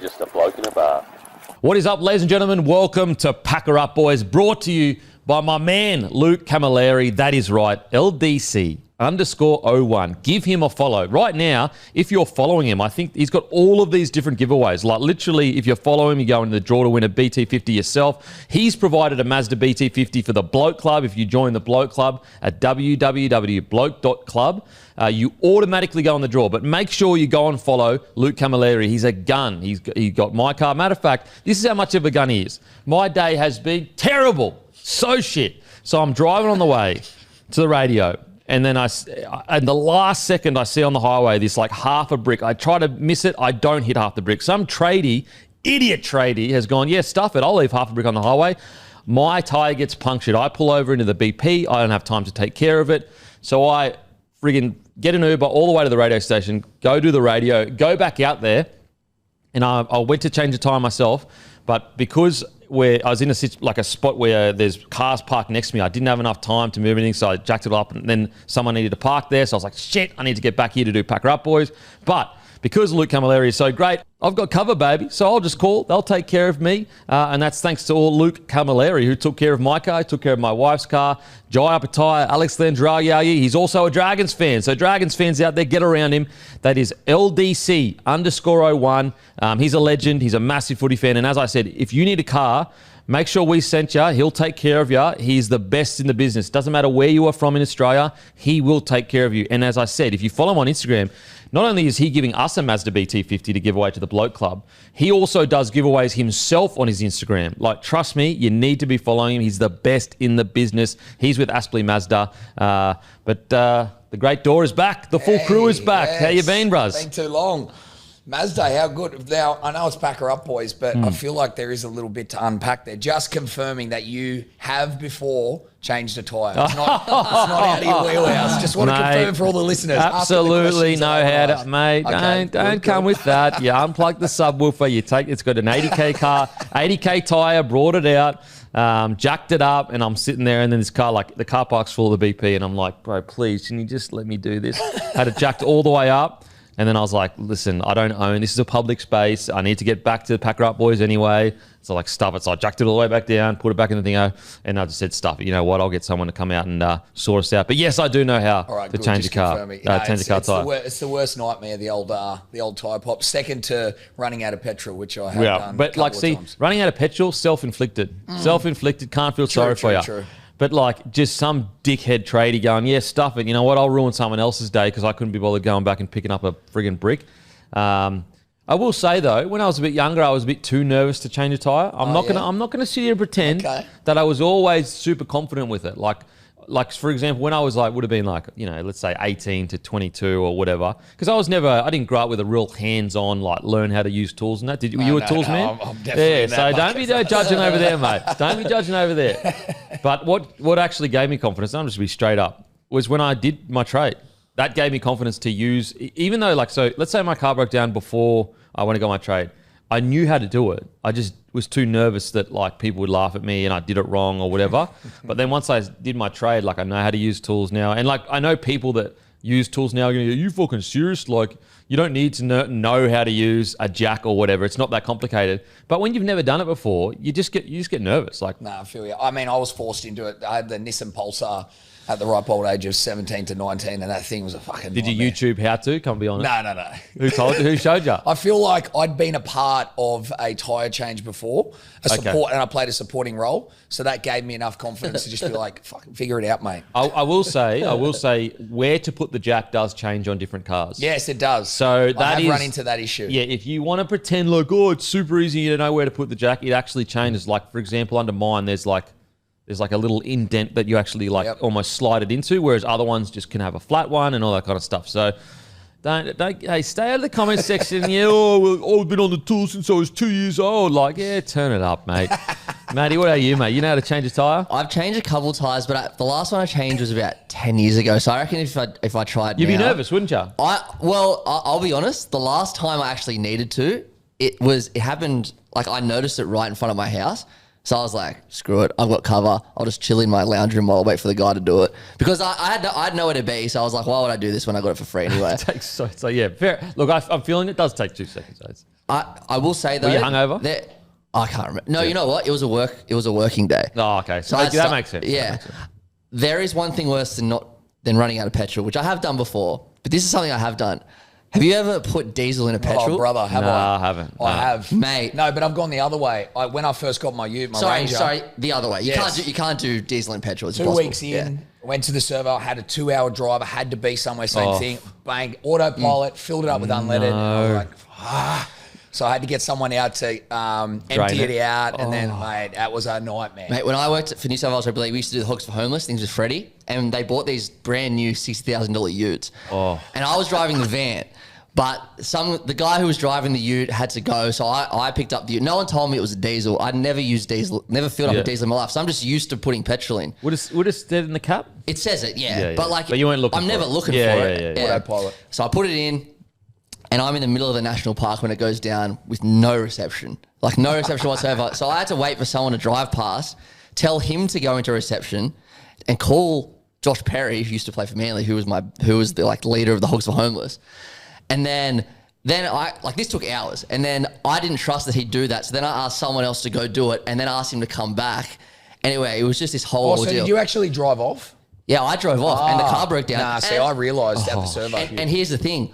just a bloke in a bar. What is up, ladies and gentlemen? Welcome to Packer Up Boys, brought to you by my man, Luke Camilleri. That is right, LDC_01. Give him a follow. Right now, if you're following him, I think he's got all of these different giveaways. Like literally, if you're following him, you go into the draw to win a BT50 yourself. He's provided a Mazda BT50 for the Bloke Club. If you join the Bloke Club at www.bloke.club, you automatically go on the draw. But make sure you go and follow Luke Camilleri. He's a gun. He got my car. Matter of fact, this is how much of a gun he is. My day has been terrible. So shit. So I'm driving on the way to the radio. And then in the last second, I see on the highway this like half a brick. I try to miss it. I don't hit half the brick. Some tradie, idiot tradie, has gone, yeah, stuff it. I'll leave half a brick on the highway. My tyre gets punctured. I pull over into the BP. I don't have time to take care of it. So I friggin' get an Uber all the way to the radio station, go do the radio, go back out there. And I went to change the tyre myself. But because I was in a spot where there's cars parked next to me, I didn't have enough time to move anything, so I jacked it up, and then someone needed to park there, so I was like, shit, I need to get back here to do Packer Up Boys. But because Luke Camilleri is so great, I've got cover, baby, so I'll just call. They'll take care of me, and that's thanks to all Luke Camilleri, who took care of my car, took care of my wife's car, Jai Apataya, Alex Landraghi. He's also a Dragons fan, so Dragons fans out there, get around him. That is LDC_01. He's a legend. He's a massive footy fan, and as I said, if you need a car, make sure we sent you. He'll take care of you. He's the best in the business. Doesn't matter where you are from in Australia, he will take care of you. And as I said, if you follow him on Instagram, not only is he giving us a Mazda BT50 to give away to the Bloke Club, he also does giveaways himself on his Instagram. Like, trust me, you need to be following him. He's the best in the business. He's with Aspley Mazda. But the great door is back. The full crew is back. Yes. How you been, bruz? Been too long. Mazda, how good. Now, I know it's Packer Up Boys, but I feel like there is a little bit to unpack there. Just confirming that you have before changed a tyre. It's not out of your wheelhouse. Just want to confirm for all the listeners. Absolutely know how to, mate. Okay, don't come with that. You unplug the subwoofer. It's got an 80K car, 80K tyre, brought it out, jacked it up, and I'm sitting there, and then this car, like the car park's full of the BP, and I'm like, bro, please, can you just let me do this? Had it jacked all the way up. And then I was like, listen, I don't own. This is a public space. I need to get back to the Packer Up Boys anyway. So like, stuff it. So I jacked it all the way back down, put it back in the thingo, and I just said, stuff it. You know what? I'll get someone to come out and sort us out. But yes, I do know how to change a car. Change a car tyre. It's the worst nightmare, the old tyre pop. Second to running out of petrol, which I have done but like, see, times. Running out of petrol, self-inflicted. Self-inflicted, can't feel sorry for you. True. But like, just some dickhead tradie going, yeah, stuff it. You know what? I'll ruin someone else's day because I couldn't be bothered going back and picking up a friggin' brick. I will say though, when I was a bit younger, I was a bit too nervous to change a tyre. I'm not gonna sit here and pretend that I was always super confident with it. Like for example, when I was like, would have been like, you know, let's say 18 to 22 or whatever, because I didn't grow up with a real hands-on, like, learn how to use tools and that. Were you a tools man? I'm definitely so don't be judging over there, mate. Don't be judging over there. But what actually gave me confidence, I'm just be straight up, was when I did my trade. That gave me confidence to use, even though, like, so let's say my car broke down before I went to go my trade. I knew how to do it. I just was too nervous that like people would laugh at me and I did it wrong or whatever. But then once I did my trade, like I know how to use tools now. And like I know people that use tools now, are you fucking serious? Like you don't need to know how to use a jack or whatever. It's not that complicated. But when you've never done it before, you just get nervous. Like, I feel you. I mean, I was forced into it. I had the Nissan Pulsar at the ripe old age of 17 to 19, and that thing was a fucking Did nightmare. you YouTube how to? Come be honest. No. Who showed you? I feel like I'd been a part of a tyre change before, and I played a supporting role, so that gave me enough confidence to just be like, fucking figure it out, mate. I will say where to put the jack does change on different cars. Yes, it does. So I have run into that issue. Yeah, if you want to pretend like, oh, it's super easy, you know where to put the jack, it actually changes. Like, for example, under mine, there's like a little indent that you actually almost slide it into, whereas other ones just can have a flat one and all that kind of stuff. So hey, stay out of the comment section. Yeah, I've been on the tools since I was 2 years old. Like, yeah, turn it up, mate. Matty, what are you, mate? You know how to change a tyre? I've changed a couple tyres, but the last one I changed was about 10 years ago. So I reckon if I tried You'd now, be nervous, wouldn't you? I'll be honest. The last time I actually needed to, it happened, like I noticed it right in front of my house. So I was like, screw it, I've got cover. I'll just chill in my lounge room while I wait for the guy to do it. Because I had nowhere to be, so I was like, why would I do this when I got it for free anyway? So yeah, fair. Look, I'm feeling it does take 2 seconds. I will say though. Were you hungover? I can't remember. No, you know what? It was a working day. Oh, okay. So that makes sense. Yeah. That makes sense. There is one thing worse than running out of petrol, which I have done before, but this is something I have done. Have you ever put diesel in a petrol? Oh, brother, have No, I? I haven't. I have. Mate. No, but I've gone the other way. When I first got my Ute, my Ranger. Sorry, the other way. Yes. You can't do diesel and petrol. It's 2 impossible. weeks in, Yeah. went to the servo, had a 2-hour drive. I had to be somewhere, same thing. Bang, autopilot, filled it up with unleaded. I was like, So I had to get someone out to empty it out. And then, mate, that was a nightmare. Mate, when I worked for New South Wales Rugby League, we used to do the Hooks for Homeless things with Freddie, and they bought these brand new $60,000 Utes. And I was driving the van. But the guy who was driving the Ute had to go, so I picked up the Ute. No one told me it was a diesel. I'd never used diesel, never filled up a diesel in my life, so I'm just used to putting petrol in. Would it stay in the cap? It says it, Yeah. But you weren't looking I'm for never it. looking Yeah, for yeah, it. yeah. Autopilot. So I put it in, and I'm in the middle of the national park when it goes down with no reception. Like no reception whatsoever. So I had to wait for someone to drive past, tell him to go into reception, and call Josh Perry, who used to play for Manly, who was the leader of the Hogs for Homeless. And then this took hours, and then I didn't trust that he'd do that. So then I asked someone else to go do it, and then asked him to come back. Anyway, it was just this whole So ordeal. did you actually drive off? Yeah, I drove off, and the car broke down. Nah, see, I realised at the servo. And here's the thing.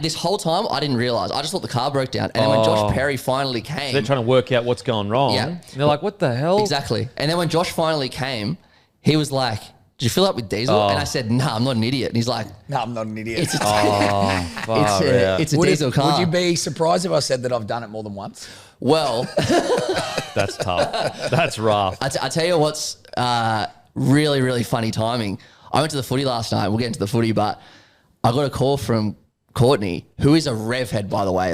This whole time, I didn't realise. I just thought the car broke down. And then when Josh Perry finally came. They're trying to work out what's going wrong. Yeah. And they're like, what the hell? Exactly. And then when Josh finally came, he was like, did you fill up with diesel? And I said, nah, I'm not an idiot. And he's like, No, I'm not an idiot. it's a Would diesel car. Would you be surprised if I said that I've done it more than once? Well, That's tough. That's rough. I tell you what's really, really funny timing. I went to the footy last night. We'll get into the footy, but I got a call from Courtney, who is a rev head, by the way.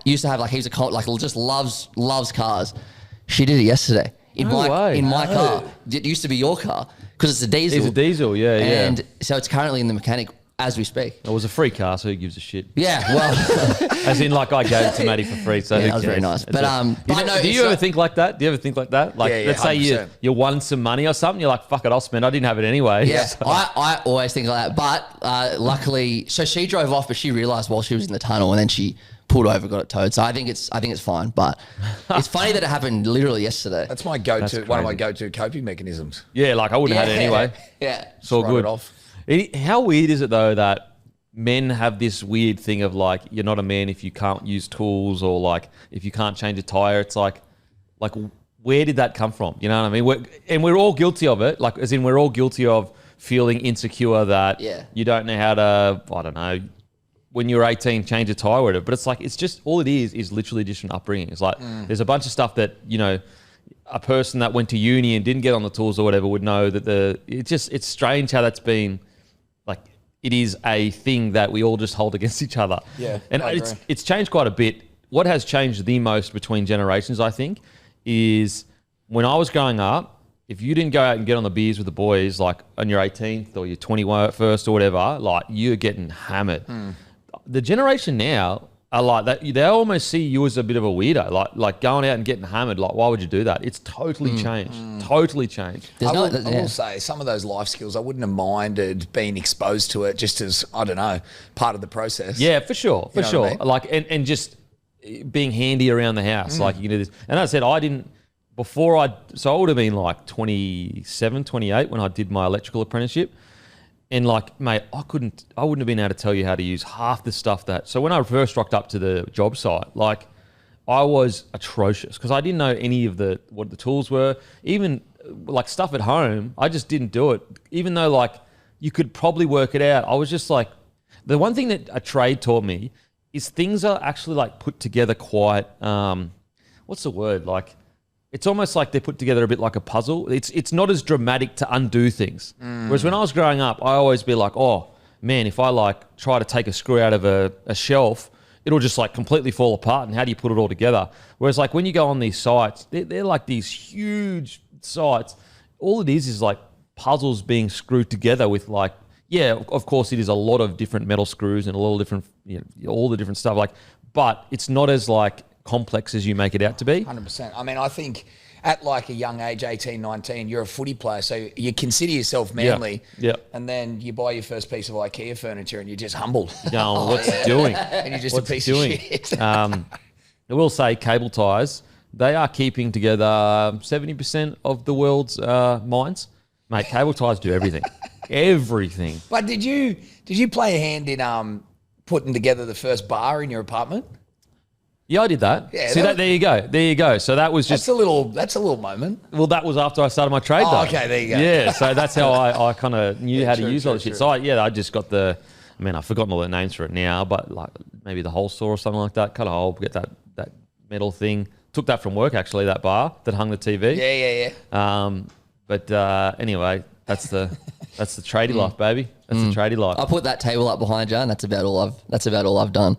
Used to have he's just loves cars. She did it yesterday in No way. my car. It used to be your car because it's a diesel. It's a diesel, yeah. And so it's currently in the mechanic as we speak. It was a free car, so who gives a shit? Yeah, well, As in, I gave it to Matty for free, so Yeah, who that was very cares? nice. But, Do you ever think like that? Do you ever think like that? Let's say 100%. you won some money or something, you're like, fuck it, I'll spend. I didn't have it anyway. yeah, So- I always think like that. But luckily, so she drove off, but she realised while she was in the tunnel, and then she pulled over, got it towed. So I think it's fine. But it's funny that it happened literally yesterday. That's my go-to. One of my crazy. go-to coping mechanisms. yeah, I wouldn't have had it anyway. Yeah. It's all Write good. it off. How weird is it though that men have this weird thing of you're not a man if you can't use tools or if you can't change a tire? It's like where did that come from? You know what I mean? We're all guilty of it. As in we're all guilty of feeling insecure that you don't know how to, I don't know, when you're 18, change a tire or whatever. But it's just all it is literally just an upbringing. It's there's a bunch of stuff that, a person that went to uni and didn't get on the tools or whatever would know that it's strange how that's been it is a thing that we all just hold against each other. Yeah, and I agree. it's changed quite a bit. What has changed the most between generations, I think, is when I was growing up, if you didn't go out and get on the beers with the boys, on your 18th or your 21st or whatever, you're getting hammered. The generation now are like that. They almost see you as a bit of a weirdo, like going out and getting hammered. Why would you do that? It's totally changed. Totally changed. I will say some of those life skills, I wouldn't have minded being exposed to it just as, I don't know, part of the process. Yeah, for sure. For know sure. what I mean? And just being handy around the house. You can do this. And as I said, I didn't, so I would have been 27, 28 when I did my electrical apprenticeship. And mate, I wouldn't have been able to tell you how to use half the stuff so when I first rocked up to the job site, I was atrocious because I didn't know any of what the tools were. Even stuff at home, I just didn't do it. Even though you could probably work it out. I was just the one thing that a trade taught me is things are actually put together quite, what's the word? It's almost like they're put together a bit like a puzzle. It's not as dramatic to undo things. Whereas when I was growing up, I always be like, oh man, if I try to take a screw out of a shelf, it'll just completely fall apart. And how do you put it all together? Whereas when you go on these sites, they're these huge sites. All it is puzzles being screwed together with of course it is a lot of different metal screws and a lot of different, all the different stuff. But it's not as complex as you make it out to be. 100%. I mean, I think at like a young age, 18, 19, you're a footy player. So you consider yourself manly. Yeah. And then you buy your first piece of IKEA furniture and you're just humbled. No, what's it doing? And you're just What's a piece it doing? of shit. I will say cable ties, they are keeping together 70% of the world's minds. Mate, cable ties do everything. Everything. But did you play a hand in putting together the first bar in your apartment? Yeah, I did that. Yeah, See that? There you go. There you go. So that was just That's a little moment. well. That was after I started my trade. Though. Okay, there you go. Yeah, so that's how I kind of knew how to true, use all the true, shit. true. So I just got the. I mean, I've forgotten all the names for it now, but like maybe the hole saw or something like that. Cut a hole, get that metal thing. Took that from work actually. That bar that hung the TV. Yeah. But anyway, that's the tradie life, baby. That's the tradie life. I put that table up behind you, and that's about all I've done.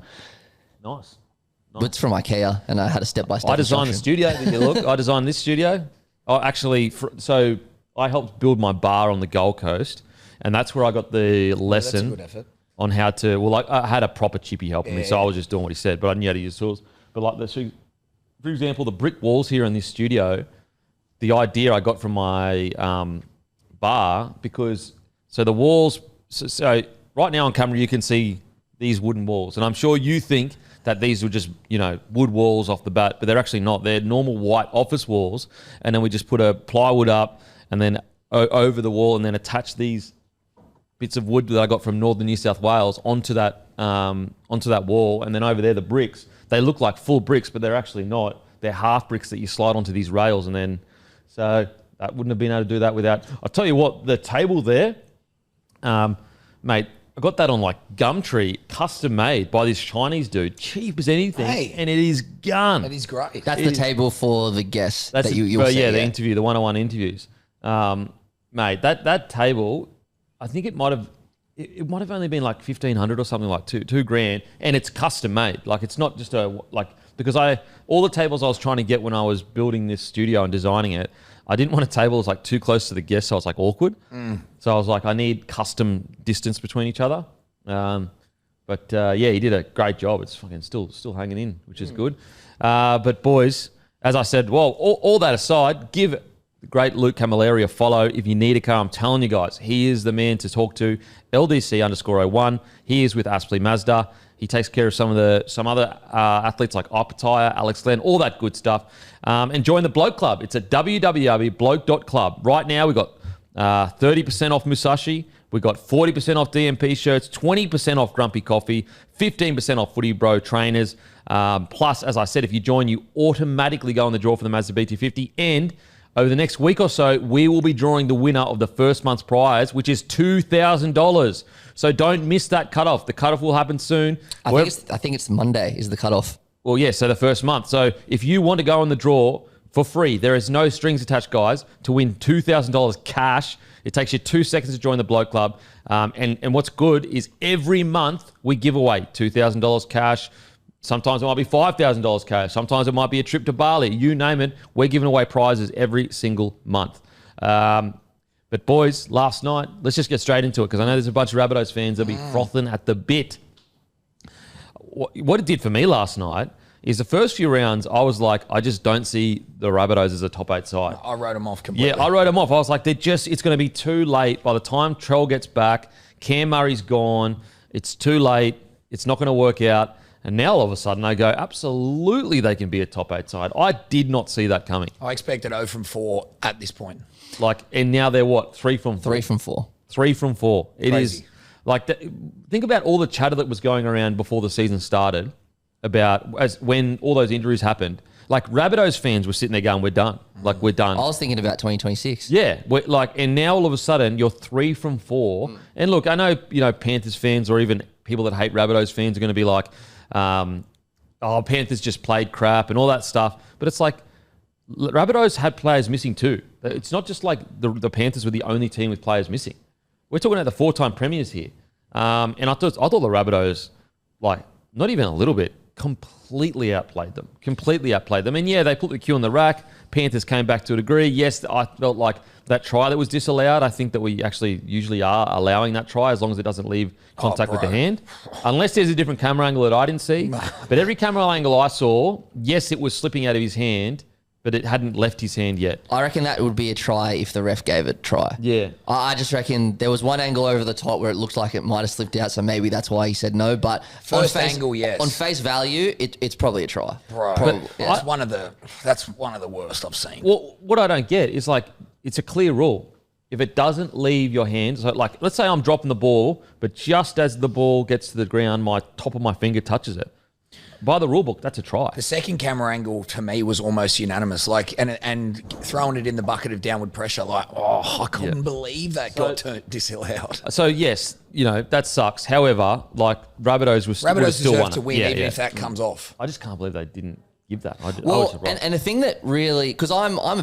Nice. But it's from IKEA, and I had a step-by-step. I designed the studio. Did you look? I designed this studio. Oh, actually, so I helped build my bar on the Gold Coast, and that's where I got the lesson good effort. on how to. Well, like I had a proper chippy helping me, so I was just doing what he said, but I knew how to use tools. But like for example, the brick walls here in this studio, the idea I got from my bar because so the walls. So right now on camera you can see these wooden walls, and I'm sure you think that these were just, wood walls off the bat, but they're actually not. They're normal white office walls, and then we just put a plywood up and then over the wall and then attach these bits of wood that I got from northern New South Wales onto that wall, and then over there the bricks. They look like full bricks, but they're actually not. They're half bricks that you slide onto these rails, and then so I wouldn't have been able to do that without. I'll tell you what, the table there, mate. I got that on like Gumtree, custom made by this Chinese dude, cheap as anything, and it is gun. That is great. That's the table for the guests That's that you'll see. the interview, the 101 interviews, mate. That table, I think it might have only been like 1,500 or something like $2,000, and it's custom made. Like it's not just because all the tables I was trying to get when I was building this studio and designing it. I didn't want a table that was like too close to the guests, so I was like awkward. So I was like, I need custom distance between each other. But he did a great job. It's fucking still hanging in, which is good. But boys, as I said, well, all that aside, give the great Luke Camilleri a follow if you need a car. I'm telling you guys, he is the man to talk to. LDC_01. He is with Aspley Mazda. He takes care of some other athletes like Opatire, Alex Glenn, all that good stuff. And join the Bloke Club. It's at www.bloke.club. Right now we've got 30% off Musashi. We've got 40% off DMP shirts, 20% off Grumpy Coffee, 15% off Footy Bro trainers. Plus, as I said, if you join, you automatically go in the draw for the Mazda BT50. And over the next week or so, we will be drawing the winner of the first month's prize, which is $2,000. So don't miss that cutoff. The cutoff will happen soon. I think it's Monday is the cutoff. Well, yeah, so the first month. So if you want to go in the draw for free, there is no strings attached, guys, to win $2,000 cash. It takes you 2 seconds to join the Bloke Club. And what's good is every month we give away $2,000 cash. Sometimes it might be $5,000 cash. Sometimes it might be a trip to Bali. You name it. We're giving away prizes every single month. But boys, last night, let's just get straight into it because I know there's a bunch of Rabbitohs fans that'll be frothing at the bit. What it did for me last night is the first few rounds, I was like, I just don't see the Rabbitohs as a top 8 side. I wrote them off completely. Yeah, I wrote them off. I was like, it's going to be too late. By the time Trell gets back, Cam Murray's gone. It's too late. It's not going to work out. And now all of a sudden I go, absolutely they can be a top 8 side. I did not see that coming. I expected 0 from 4 at this point. And now they're what? 3 from 4? 3 from 4. 3 from 4. It Crazy. is like, think about all the chatter that was going around before the season started about when all those injuries happened. Like Rabbitohs fans were sitting there going, we're done. Like we're done. I was thinking about 2026. Yeah. And now all of a sudden you're 3 from 4. And look, I know, Panthers fans or even people that hate Rabbitohs fans are going to be like, Panthers just played crap and all that stuff. But it's like Rabbitohs had players missing too. It's not just like the Panthers were the only team with players missing. We're talking about the 4-time premiers here. And I thought the Rabbitohs, like, not even a little bit, completely outplayed them. And yeah, they put the cue on the rack. Panthers came back to a degree. Yes, I felt like that try that was disallowed, I think that we actually usually are allowing that try as long as it doesn't leave contact with the hand. Unless there's a different camera angle that I didn't see. But every camera angle I saw, yes, it was slipping out of his hand. but it hadn't left his hand yet. I reckon that would be a try if the ref gave it a try. Yeah. I just reckon there was one angle over the top where it looked like it might have slipped out, so maybe that's why he said no. But First angle, yes. On face value, it's probably a try. Right. Probably, yeah. That's one of the worst I've seen. Well, what I don't get is like, it's a clear rule. If it doesn't leave your hand, so like, let's say I'm dropping the ball, but just as the ball gets to the ground, my top of my finger touches it. By the rule book, that's a try. The second camera angle to me was almost unanimous. Like, and throwing it in the bucket of downward pressure, like, I couldn't believe that got disallowed. So yes, that sucks. However, like Rabbitohs was still deserve won to it. win even if that comes off. I just can't believe they didn't give that. I was Well, surprised. and the thing that really, because I'm not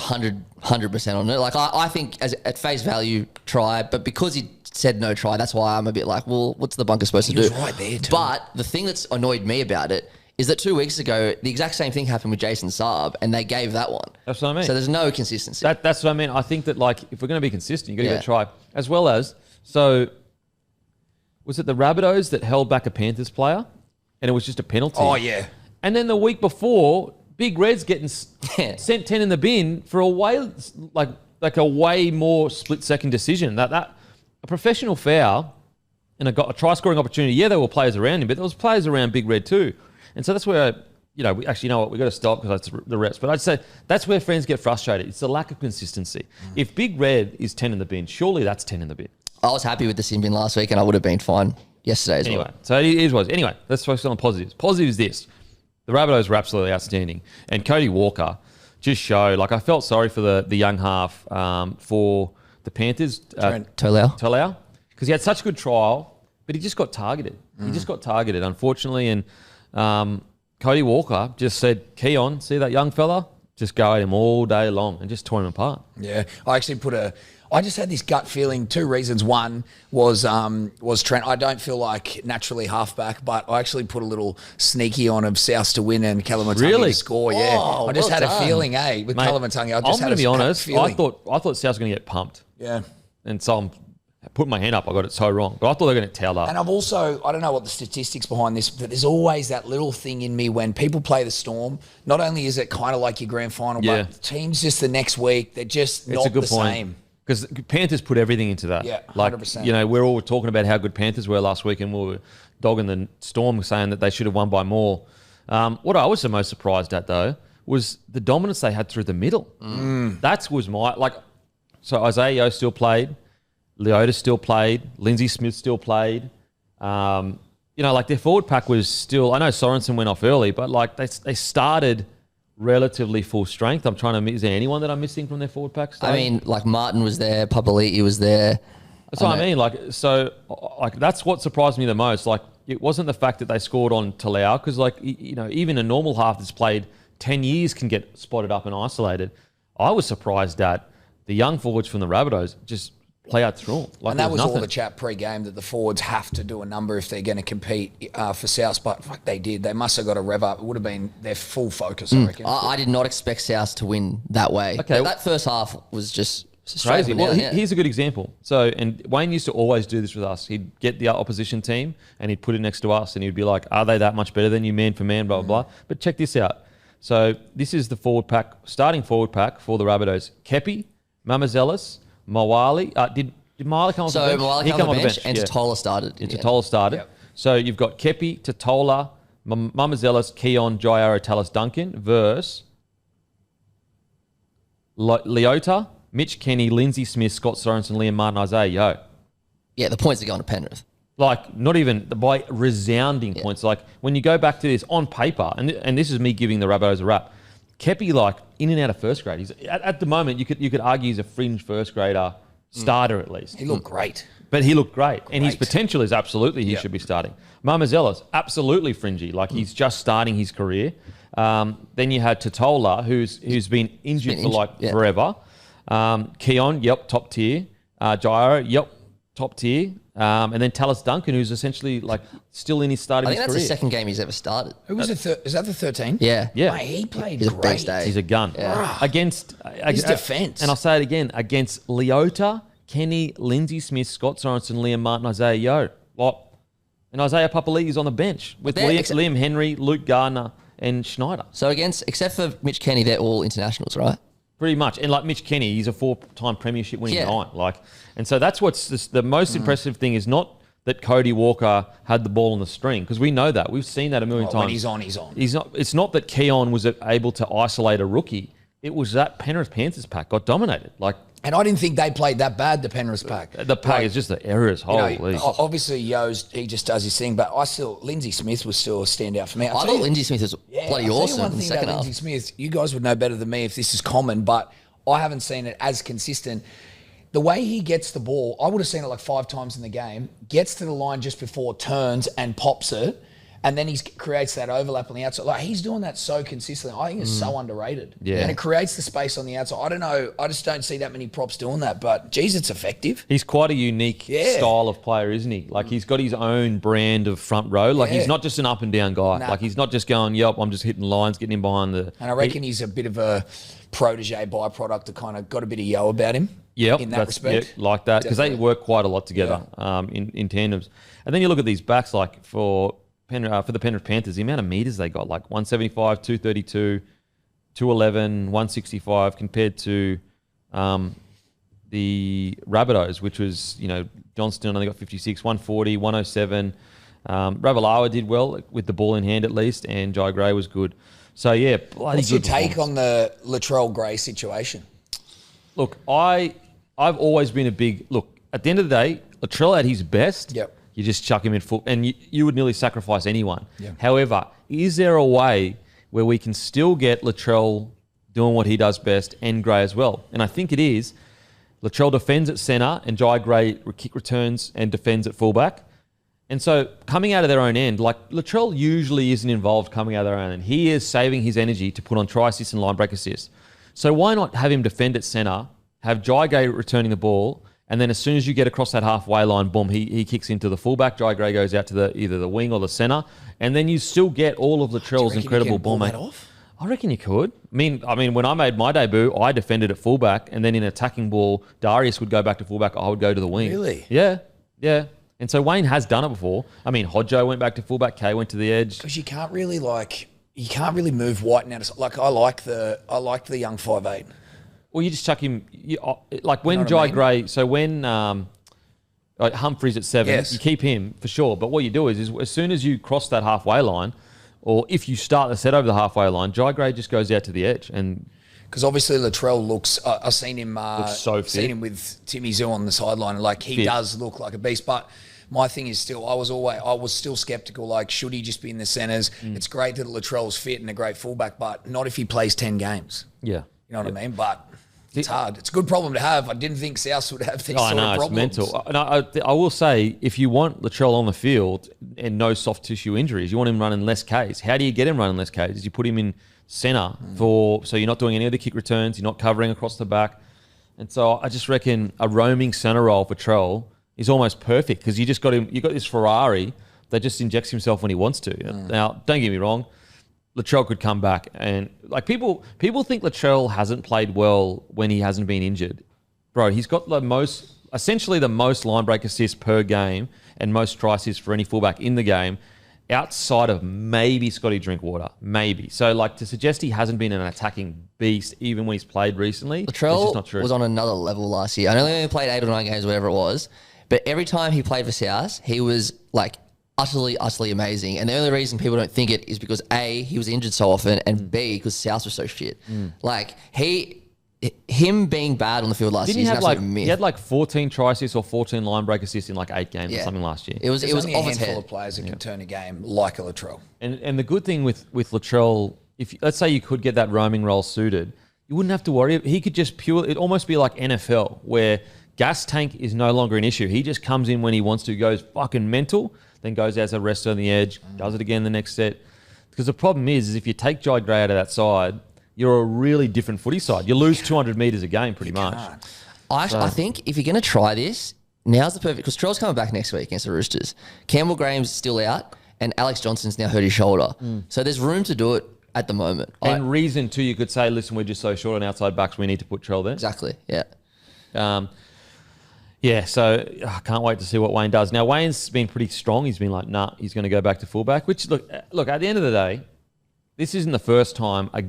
100% on it. Like I think at face value, try, but because he said no try, that's why I'm a bit like, well, what's the bunker supposed to do? He was right there too. But the thing that's annoyed me about it is that 2 weeks ago, the exact same thing happened with Jason Saab, and they gave that one. That's what I mean. So there's no consistency. That's what I mean. I think that like if we're going to be consistent, you got to Yeah. go try. As well as, so was it the Rabbitohs that held back a Panthers player, and it was just a penalty? Oh, yeah. And then the week before, Big Red's getting sent 10 in the bin for a way like a way more split-second decision. That a professional foul and a try-scoring opportunity. Yeah, there were players around him, but there was players around Big Red too. And so that's where, we actually, know what, we've got to stop because that's the reps. But I'd say that's where friends get frustrated. It's the lack of consistency. If Big Red is 10 in the bin, surely that's 10 in the bin. I was happy with the sin bin last week, and I would have been fine yesterday as Anyway, well. so it is what it is. Anyway, let's focus on the positives. Positive is this. The Rabbitohs were absolutely outstanding. And Cody Walker just showed, like I felt sorry for the young half for the Panthers. Tolau. Because he had such a good trial, but he just got targeted. He just got targeted, unfortunately. And Cody Walker just said, Keon, see that young fella? Just go at him all day long and just tore him apart. Yeah, I actually I just had this gut feeling. 2 reasons. One was Trent. I don't feel like naturally halfback, but I actually put a little sneaky on of South to win and Kalamatanga to score. Yeah, Oh, I just well had done. a feeling, with Mate, Kalamatanga. I'm going to be honest. I thought South was going to get pumped. Yeah. And so I'm putting my hand up. I got it so wrong. But I thought they were going to towel up. And I've also, I don't know what the statistics behind this, but there's always that little thing in me when people play the Storm. Not only is it kind of like your grand final, but teams just the next week, they're just not the same. Because Panthers put everything into that. Yeah, 100%. 100%. We're all talking about how good Panthers were last week, and we were dogging the Storm, saying that they should have won by more. What I was the most surprised at, though, was the dominance they had through the middle. That was so Isaiah Yeo still played, Leota still played, Lindsay Smith still played. Their forward pack was still, I know Sorensen went off early, but they started relatively full strength. I'm trying to, is there anyone that I'm missing from their forward pack? I mean, like Martin was there, Papali'i was there. That's what I mean. That's what surprised me the most. Like, it wasn't the fact that they scored on Talau, because even a normal half that's played 10 years can get spotted up and isolated. I was surprised that the young forwards from the Rabbitohs just play out through them. And that was all the chat pre-game that the forwards have to do a number if they're going to compete for South. But they did. They must have got a rev up. It would have been their full focus, I reckon. I did not expect South to win that way. Okay. That first half was just crazy. Well, down, here's a good example. So, and Wayne used to always do this with us. He'd get the opposition team and he'd put it next to us, and he'd be like, "Are they that much better than you, man for man?" Blah blah blah. But check this out. So this is the starting forward pack for the Rabbitohs: Kepi, Mamazelis, Mawali. Did Marley come off the bench? So Mawali came off the bench, and Totola started. Totola started. Yep. So you've got Kepi, Totola, Mamazelis, Keon, Jairo, Tallis, Duncan versus Leota, Mitch Kenny, Lindsay Smith, Scott Sorensen, Liam Martin, Isaiah Yeo. Yeah, the points are going to Penrith. Not even by resounding points. Like, when you go back to this on paper, and this is me giving the Rabbitohs a rap, Kepi, in and out of first grade. He's at the moment, you could argue he's a fringe first grader starter at least. He looked great. But he looked great. And his potential is absolutely he should be starting. Mamazelis, absolutely fringy. He's just starting his career. Then you had Totola, who's been injured for forever. Keon, top tier. Jairo, top tier. And then Tallis Duncan, who's essentially still in his start of his career. I think that's the second game he's ever started. Who was it? Is that the 13? Yeah. Mate, he played He's great. a beast, eh? He's a gun. Yeah. Against his defence. And I'll say it again, against Leota, Kenny, Lindsay Smith, Scott Sorensen, Liam Martin, Isaiah Yeo. And Isaiah Papali'i is on the bench with Liam Henry, Luke Gardner, and Schneider. So except for Mitch Kenny, they're all internationals, right? Pretty much. And like Mitch Kenny, he's a 4-time premiership winning guy. And so that's what's the most impressive thing is not that Cody Walker had the ball on the string, because we know that. We've seen that a million times. When he's on, he's on. It's not that Keon was able to isolate a rookie. It was that Penrith Panthers pack got dominated. And I didn't think they played that bad, the Penrith pack. The pack is just the errors. Holy. Obviously, he just does his thing, but Lindsay Smith was still a standout for me. I thought Lindsay Smith was bloody awesome in the second half. Lindsay Smith, you guys would know better than me if this is common, but I haven't seen it as consistent. The way he gets the ball, I would have seen it like 5 times in the game, gets to the line just before turns and pops it, and then he creates that overlap on the outside. Like, he's doing that so consistently. I think it's so underrated. Yeah. And it creates the space on the outside. I don't know. I just don't see that many props doing that, but geez, it's effective. He's quite a unique style of player, isn't he? Like, he's got his own brand of front row. Like, he's not just an up and down guy. Nah. Like, he's not just going, yep, I'm just hitting lines, getting in behind the... And I reckon he's a bit of a protege byproduct that kind of got a bit of yo about him. Yep, in that respect. Yeah, like that, because they work quite a lot together in tandems. And then you look at these backs, like for the Penrith Panthers, the amount of meters they got, like 175, 232, 211, 165, compared to the Rabbitohs, which was, Johnston only got 56, 140, 107. Ravalawa did well with the ball in hand at least, and Jai Gray was good. So, yeah, bloody What's good. your take on the Latrell Gray situation? Look, I've always been at the end of the day, Latrell at his best, you just chuck him in full, and you would nearly sacrifice anyone. Yep. However, is there a way where we can still get Latrell doing what he does best and Gray as well? And I think it is. Latrell defends at centre and Jai Gray kick returns and defends at fullback. And so coming out of their own end, like Latrell usually isn't involved coming out of their own end. He is saving his energy to put on try assists and line break assists. So why not have him defend at centre, have Jai Gray returning the ball, and then as soon as you get across that halfway line, boom, he kicks into the fullback. Jai Gray goes out to either the wing or the centre, and then you still get all of Latrell's incredible ball making. I reckon you could. I mean, when I made my debut, I defended at fullback, and then in attacking ball, Darius would go back to fullback. I would go to the wing. Really? Yeah. And so Wayne has done it before. I mean, Hodjo went back to fullback. Kay went to the edge. Because you can't really move White out of, like, I like the young 5'8". Well, you just chuck him, like when Jai Gray, so when Humphrey's at 7, you keep him for sure. But what you do is as soon as you cross that halfway line, or if you start the set over the halfway line, Jai Gray just goes out to the edge. And because obviously Latrell looks, I've seen him, so fit. seen him with Timmy Zoo on the sideline, and like he does look like a beast. But my thing is still, I was still skeptical. Like, should he just be in the centres? It's great that Latrell's fit and a great fullback, but not if he plays 10 games. Yeah. You know what I mean? But it's hard. It's a good problem to have. I didn't think South would have these sort of problems. It's mental. I will say, if you want Latrell on the field and no soft tissue injuries, you want him running less Ks. How do you get him running less Ks? You put him in centre so you're not doing any of the kick returns, you're not covering across the back. And so I just reckon a roaming centre role for Trell is almost perfect, because you got this Ferrari that just injects himself when he wants to. Now, don't get me wrong, Latrell could come back, and like people think Latrell hasn't played well when he hasn't been injured. Bro, he's got essentially the most line break assists per game and most try assists for any fullback in the game, outside of maybe Scotty Drinkwater, maybe. So like, to suggest he hasn't been an attacking beast even when he's played recently, Latrell is just not true. was on another level last year. I know he only played 8 or 9 games, whatever it was, but every time he played for South, he was like utterly, utterly amazing. And the only reason people don't think it is because A, he was injured so often, and B, because South was so shit. Like, him being bad on the field last year is an absolute myth. He had like 14 try assists or 14 line break assists in like 8 games or something last year. It was only off a its handful head. of players that can turn a game like a Latrell. And the good thing with Latrell, if let's say you could get that roaming role suited, you wouldn't have to worry. He could just it'd almost be like NFL, where gas tank is no longer an issue. He just comes in when he wants to, goes fucking mental, then goes as a rest on the edge, does it again the next set. Because the problem is if you take Jai Gray out of that side, you're a really different footy side. You lose 200 metres a game pretty much. I think if you're going to try this, now's the perfect, because Trell's coming back next week against the Roosters. Campbell Graham's still out, and Alex Johnson's now hurt his shoulder. So there's room to do it at the moment. And reason too, you could say, listen, we're just so short on outside backs, we need to put Trell there. Exactly, yeah. So I can't wait to see what Wayne does. Now, Wayne's been pretty strong. He's been like, nah, he's going to go back to fullback, which, look, at the end of the day, this isn't the first time a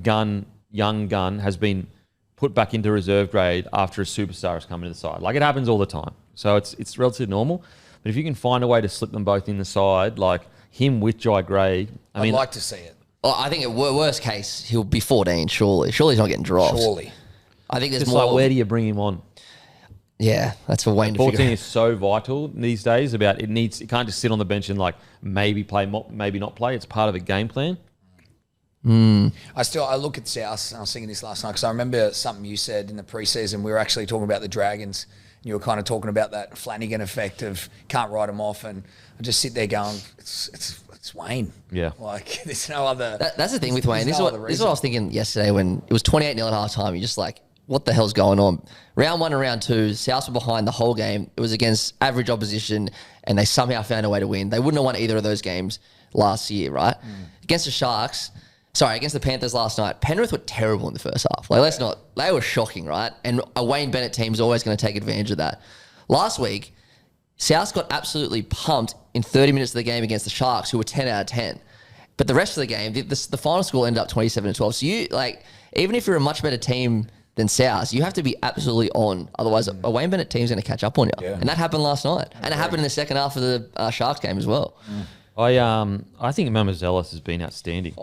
young gun, has been put back into reserve grade after a superstar has come into the side. Like, it happens all the time. So it's relatively normal. But if you can find a way to slip them both in the side, like him with Jai Gray, I'd like to see it. Well, I think at worst case, he'll be 14, surely. Surely he's not getting dropped. Surely. I think there's just more. like, where do you bring him on? Yeah, that's for Wayne to 14 figure out. is so vital these days. It can't just sit on the bench and like maybe play, maybe not play. It's part of a game plan. I look at South, and I was thinking this last night because I remember something you said in the preseason. We were actually talking about the Dragons. And you were kind of talking about that Flanagan effect of can't write them off, and I just sit there going, it's Wayne. Yeah, like there's no other. That's the thing with Wayne. This is what I was thinking yesterday when it was 28-0 at half time. You're just like, what the hell's going on? Round 1 and round 2, South were behind the whole game. It was against average opposition, and they somehow found a way to win. They wouldn't have won either of those games last year, right? Against the Panthers last night, Penrith were terrible in the first half. Like, they were shocking, right? And a Wayne Bennett team's always going to take advantage of that. Last week, South got absolutely pumped in 30 minutes of the game against the Sharks, who were 10 out of 10. But the rest of the game, the final score ended up 27-12. So you, like, even if you're a much better team than South, you have to be absolutely on. Otherwise, a Wayne Bennett team's going to catch up on you. Yeah. And that happened last night. And it happened in the second half of the Sharks game as well. I think Mamazelis has been outstanding.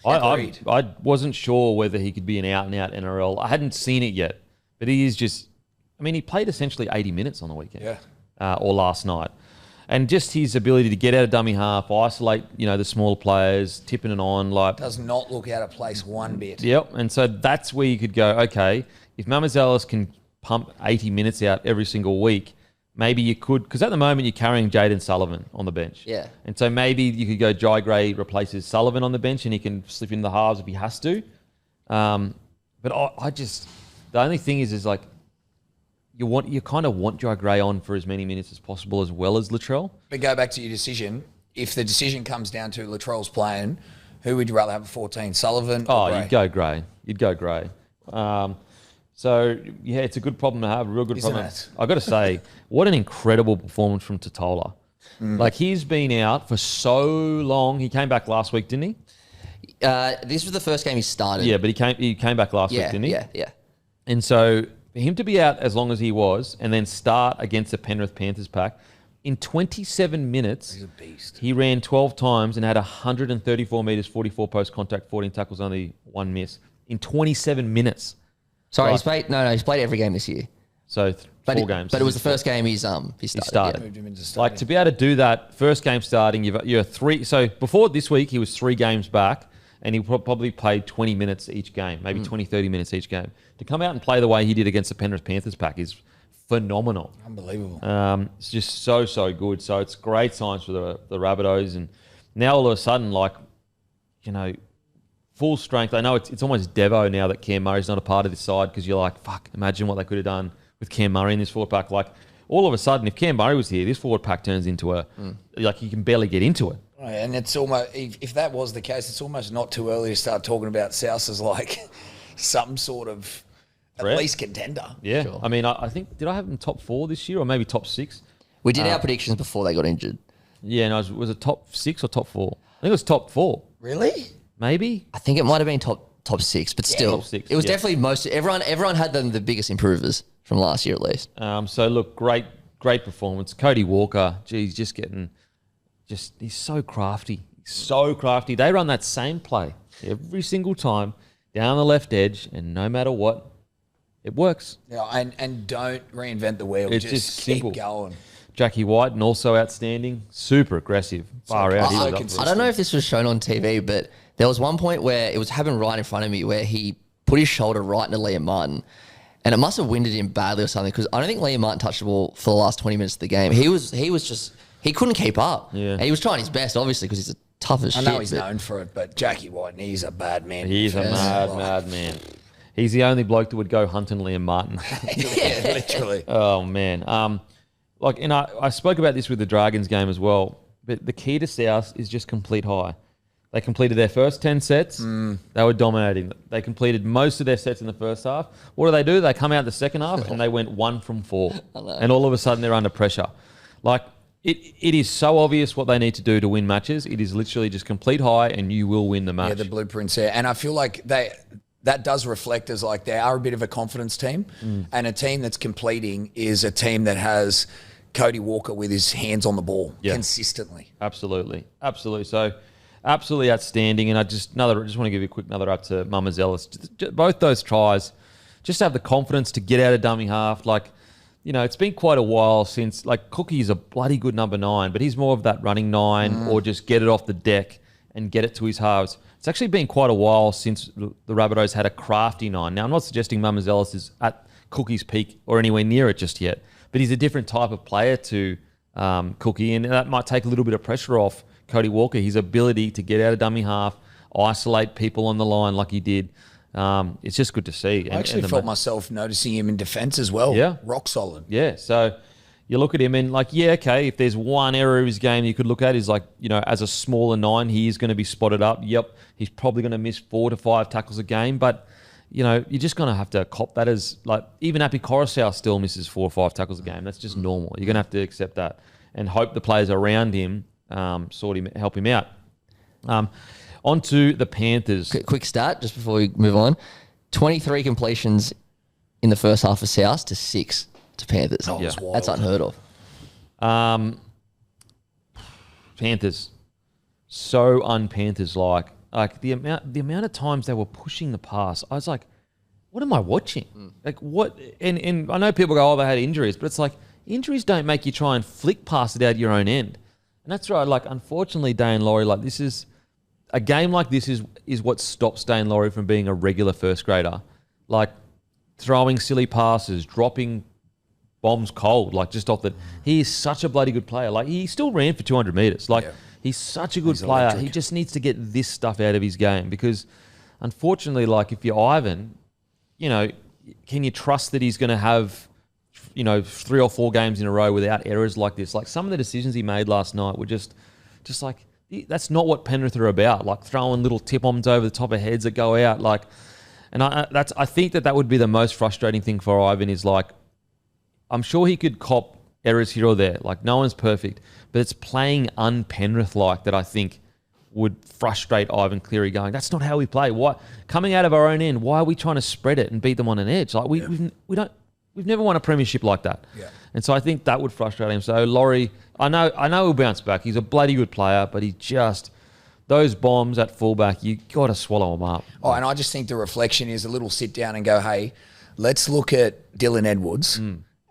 I wasn't sure whether he could be an out-and-out NRL. I hadn't seen it yet, but he is just... I mean, he played essentially 80 minutes on the weekend, or last night. And just his ability to get out of dummy half, isolate, the smaller players, tipping it on. Does not look out of place one bit. Yep, and so that's where you could go, okay, if Mamazelis can pump 80 minutes out every single week, maybe you could, because at the moment you're carrying Jaden Sullivan on the bench. Yeah. And so maybe you could go Jai Gray replaces Sullivan on the bench and he can slip in the halves if he has to. But I just, the only thing is like, you kind of want Jai Gray on for as many minutes as possible as well as Latrell. But go back to your decision. If the decision comes down to Latrell's playing, who would you rather have at 14, Sullivan or Gray? You'd go Gray. So, yeah, it's a good problem to have, a real good problem. I've got to say, what an incredible performance from Totola. Like, he's been out for so long. He came back last week, didn't he? This was the first game he started. Yeah, but he came back last week, didn't he? Yeah. And so, for him to be out as long as he was and then start against the Penrith Panthers pack, in 27 minutes, he's a beast. He ran 12 times and had 134 metres, 44 post contact, 14 tackles, only 1 miss. In 27 minutes. Sorry, he's played every game this year. So 4 games. But it was the first game he started. He started. Moved him into starting. Like, to be able to do that, first game starting, you're 3. So before this week, he was 3 games back and he probably played 20 minutes each game, maybe 20, 30 minutes each game. To come out and play the way he did against the Penrith Panthers pack is phenomenal. Unbelievable. It's just so good. So it's great signs for the Rabbitohs. And now all of a sudden, full strength. I know it's almost Devo now that Cam Murray's not a part of this side, because you're like, fuck, imagine what they could have done with Cam Murray in this forward pack. Like, all of a sudden, if Cam Murray was here, this forward pack turns into you can barely get into it. And it's almost, if that was the case, it's almost not too early to start talking about South as like some sort of at least contender. Yeah. Sure. I mean, I think, did I have them top 4 this year or maybe top 6? We did our predictions before they got injured. Yeah, no, was it top 6 or top 4? I think it was top 4. Really? Maybe? I think it might have been top 6, but still. Top 6, it was definitely everyone had them the biggest improvers from last year at least. So look, great performance. Cody Walker, geez, he's so crafty. They run that same play every single time down the left edge, and no matter what, it works. Yeah, and don't reinvent the wheel. It's just just keep simple. going. Jackie White, and also outstanding, super aggressive, far out. I don't know if this was shown on TV, but there was one point where it was happening right in front of me where he put his shoulder right into Liam Martin, and it must have winded him badly or something, because I don't think Liam Martin touched the ball for the last 20 minutes of the game. He couldn't keep up. Yeah. And he was trying his best, obviously, because he's a tough as shit. I know he's known for it, but Jackie White, he's a bad man. He's a mad man. He's the only bloke that would go hunting Liam Martin. Yeah, literally. Oh, man. I spoke about this with the Dragons game as well, but the key to South is just complete high. They completed their first 10 sets. They were dominating. They completed most of their sets in the first half. What do? They come out the second half and they went 1 from 4. And all of a sudden they're under pressure. Like, It is so obvious what they need to do to win matches. It is literally just complete high and you will win the match. Yeah, the blueprint's there. And I feel like that does reflect as like they are a bit of a confidence team. And a team that's completing is a team that has Cody Walker with his hands on the ball consistently. Absolutely. So absolutely outstanding. And I just want to give you a quick another up to Mama Zealous. Both those tries, just have the confidence to get out of dummy half. Like, you know, it's been quite a while since, like, Cookie's a bloody good number 9, but he's more of that running 9 or just get it off the deck and get it to his halves. It's actually been quite a while since the Rabbitohs had a crafty 9. Now, I'm not suggesting Mamazelis is at Cookie's peak or anywhere near it just yet, but he's a different type of player to Cookie, and that might take a little bit of pressure off Cody Walker. His ability to get out of dummy half, isolate people on the line like he did. It's just good to see. I actually felt myself noticing him in defence as well. Yeah. Rock solid. Yeah, so you look at him and like, yeah, okay, if there's one area of his game you could look at is like, you know, as a smaller 9, he is going to be spotted up. Yep, he's probably going to miss 4 to 5 tackles a game, but, you know, you're just going to have to cop that as, like, even Api Coruscant still misses 4 or 5 tackles a game. That's just normal. You're going to have to accept that and hope the players around him help him out. On to the Panthers. Quick stat, just before we move on. 23 completions in the first half of South to 6 to Panthers. Oh, that's unheard of. Panthers. So un-Panthers-like. Like, the amount of times they were pushing the pass, I was like, what am I watching? Like, what? And I know people go, oh, they had injuries, but it's like, injuries don't make you try and flick past it out your own end. And that's right. Like, unfortunately, Dane Laurie, like, this is... A game like this is what stops Dane Laurie from being a regular first grader. Like, throwing silly passes, dropping bombs cold, like, just off the... He is such a bloody good player. Like, he still ran for 200 metres. Like, he's such a good player. Electric. He just needs to get this stuff out of his game because, unfortunately, like, if you're Ivan, you know, can you trust that he's going to have, you know, 3 or 4 games in a row without errors like this? Like, some of the decisions he made last night were just like... That's not what Penrith are about. Like, throwing little tip-ons over the top of heads that go out. Like, and I think that would be the most frustrating thing for Ivan is, like, I'm sure he could cop errors here or there. Like, no one's perfect, but it's playing un-Penrith-like that I think would frustrate Ivan Cleary. Going, that's not how we play. Why coming out of our own end? Why are we trying to spread it and beat them on an edge? Like, we've never won a premiership like that. Yeah. And so I think that would frustrate him. So Laurie, I know he'll bounce back. He's a bloody good player, but he just, those bombs at fullback, you got to swallow them up. Oh, and I just think the reflection is a little sit down and go, hey, let's look at Dylan Edwards.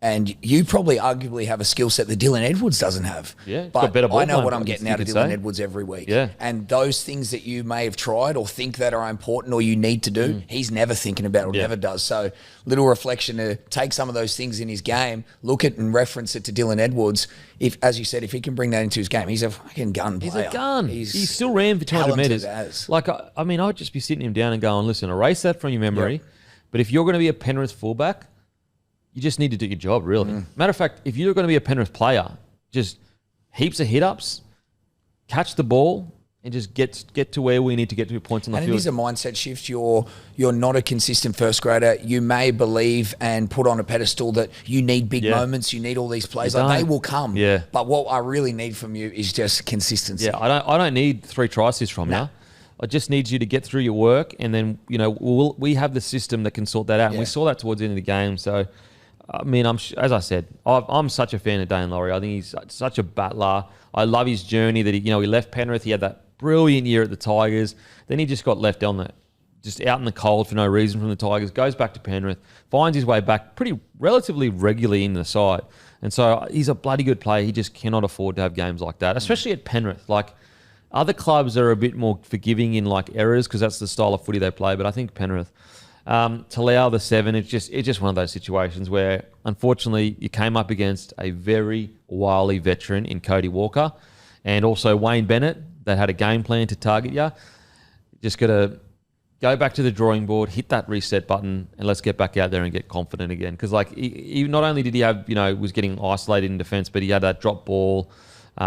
And you probably arguably have a skill set that Dylan Edwards doesn't have. Yeah, but better ball I know plan, what I'm getting out of Dylan Edwards every week. Yeah. And those things that you may have tried or think that are important or you need to do, he's never thinking about or never does. So little reflection to take some of those things in his game, look at and reference it to Dylan Edwards. If, as you said, if he can bring that into his game, he's a fucking gun player. He's a gun. He still ran for 200 metres. Like, I mean, I'd just be sitting him down and going, listen, erase that from your memory. Yep. But if you're going to be a Penrith fullback, you just need to do your job, really. Matter of fact, if you're going to be a Penrith player, just heaps of hit-ups, catch the ball, and just get to where we need to get to points on the field. And it is a mindset shift. You're not a consistent first grader. You may believe and put on a pedestal that you need big moments, you need all these plays. Like, they will come. Yeah. But what I really need from you is just consistency. Yeah, I don't need 3 tries from you. I just need you to get through your work, and then, you know, we have the system that can sort that out. And we saw that towards the end of the game. So, I mean, as I said, I'm such a fan of Dane Laurie. I think he's such a battler. I love his journey that he left Penrith. He had that brilliant year at the Tigers. Then he just got left just out in the cold for no reason from the Tigers. Goes back to Penrith, finds his way back relatively regularly in the side. And so he's a bloody good player. He just cannot afford to have games like that, especially at Penrith. Like, other clubs are a bit more forgiving in, like, errors because that's the style of footy they play. But I think Penrith... Talau the 7, it's just one of those situations where, unfortunately, you came up against a very wily veteran in Cody Walker and also Wayne Bennett that had a game plan to target you. Just got to go back to the drawing board, hit that reset button, and let's get back out there and get confident again. Because, like, he not only did he have, was getting isolated in defence, but he had that drop ball,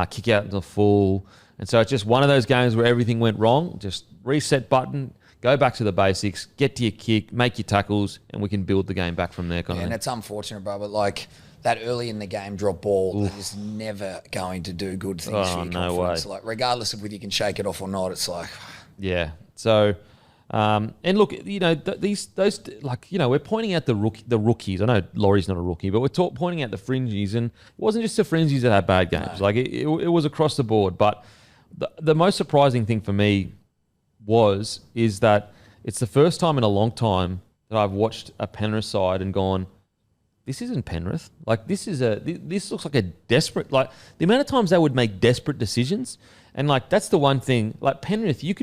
kick out in the full. And so it's just one of those games where everything went wrong. Just reset button, go back to the basics, get to your kick, make your tackles, and we can build the game back from there. And it's unfortunate, bro, but, like, that early in the game drop ball is never going to do good things for your confidence. Like, regardless of whether you can shake it off or not, it's like... Yeah. So... and look, we're pointing out the rookies. I know Laurie's not a rookie, but we're pointing out the fringies, and it wasn't just the fringies that had bad games. No. Like it was across the board. But the most surprising thing for me is that it's the first time in a long time that I've watched a Penrith side and gone, this isn't Penrith. Like this looks like a desperate, like the amount of times they would make desperate decisions, and like that's the one thing. Like Penrith, you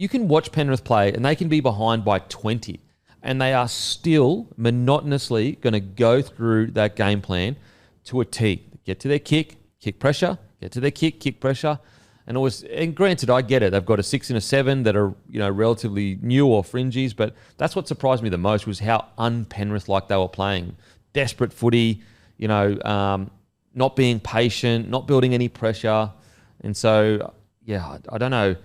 can watch Penrith play and they can be behind by 20 and they are still monotonously going to go through that game plan to a T. Get to their kick pressure, get to their kick pressure. And granted, I get it. They've got a 6 and a 7 that are, relatively new or fringies, but that's what surprised me the most was how un-Penrith like they were playing. Desperate footy, not being patient, not building any pressure. And so, yeah, I don't know.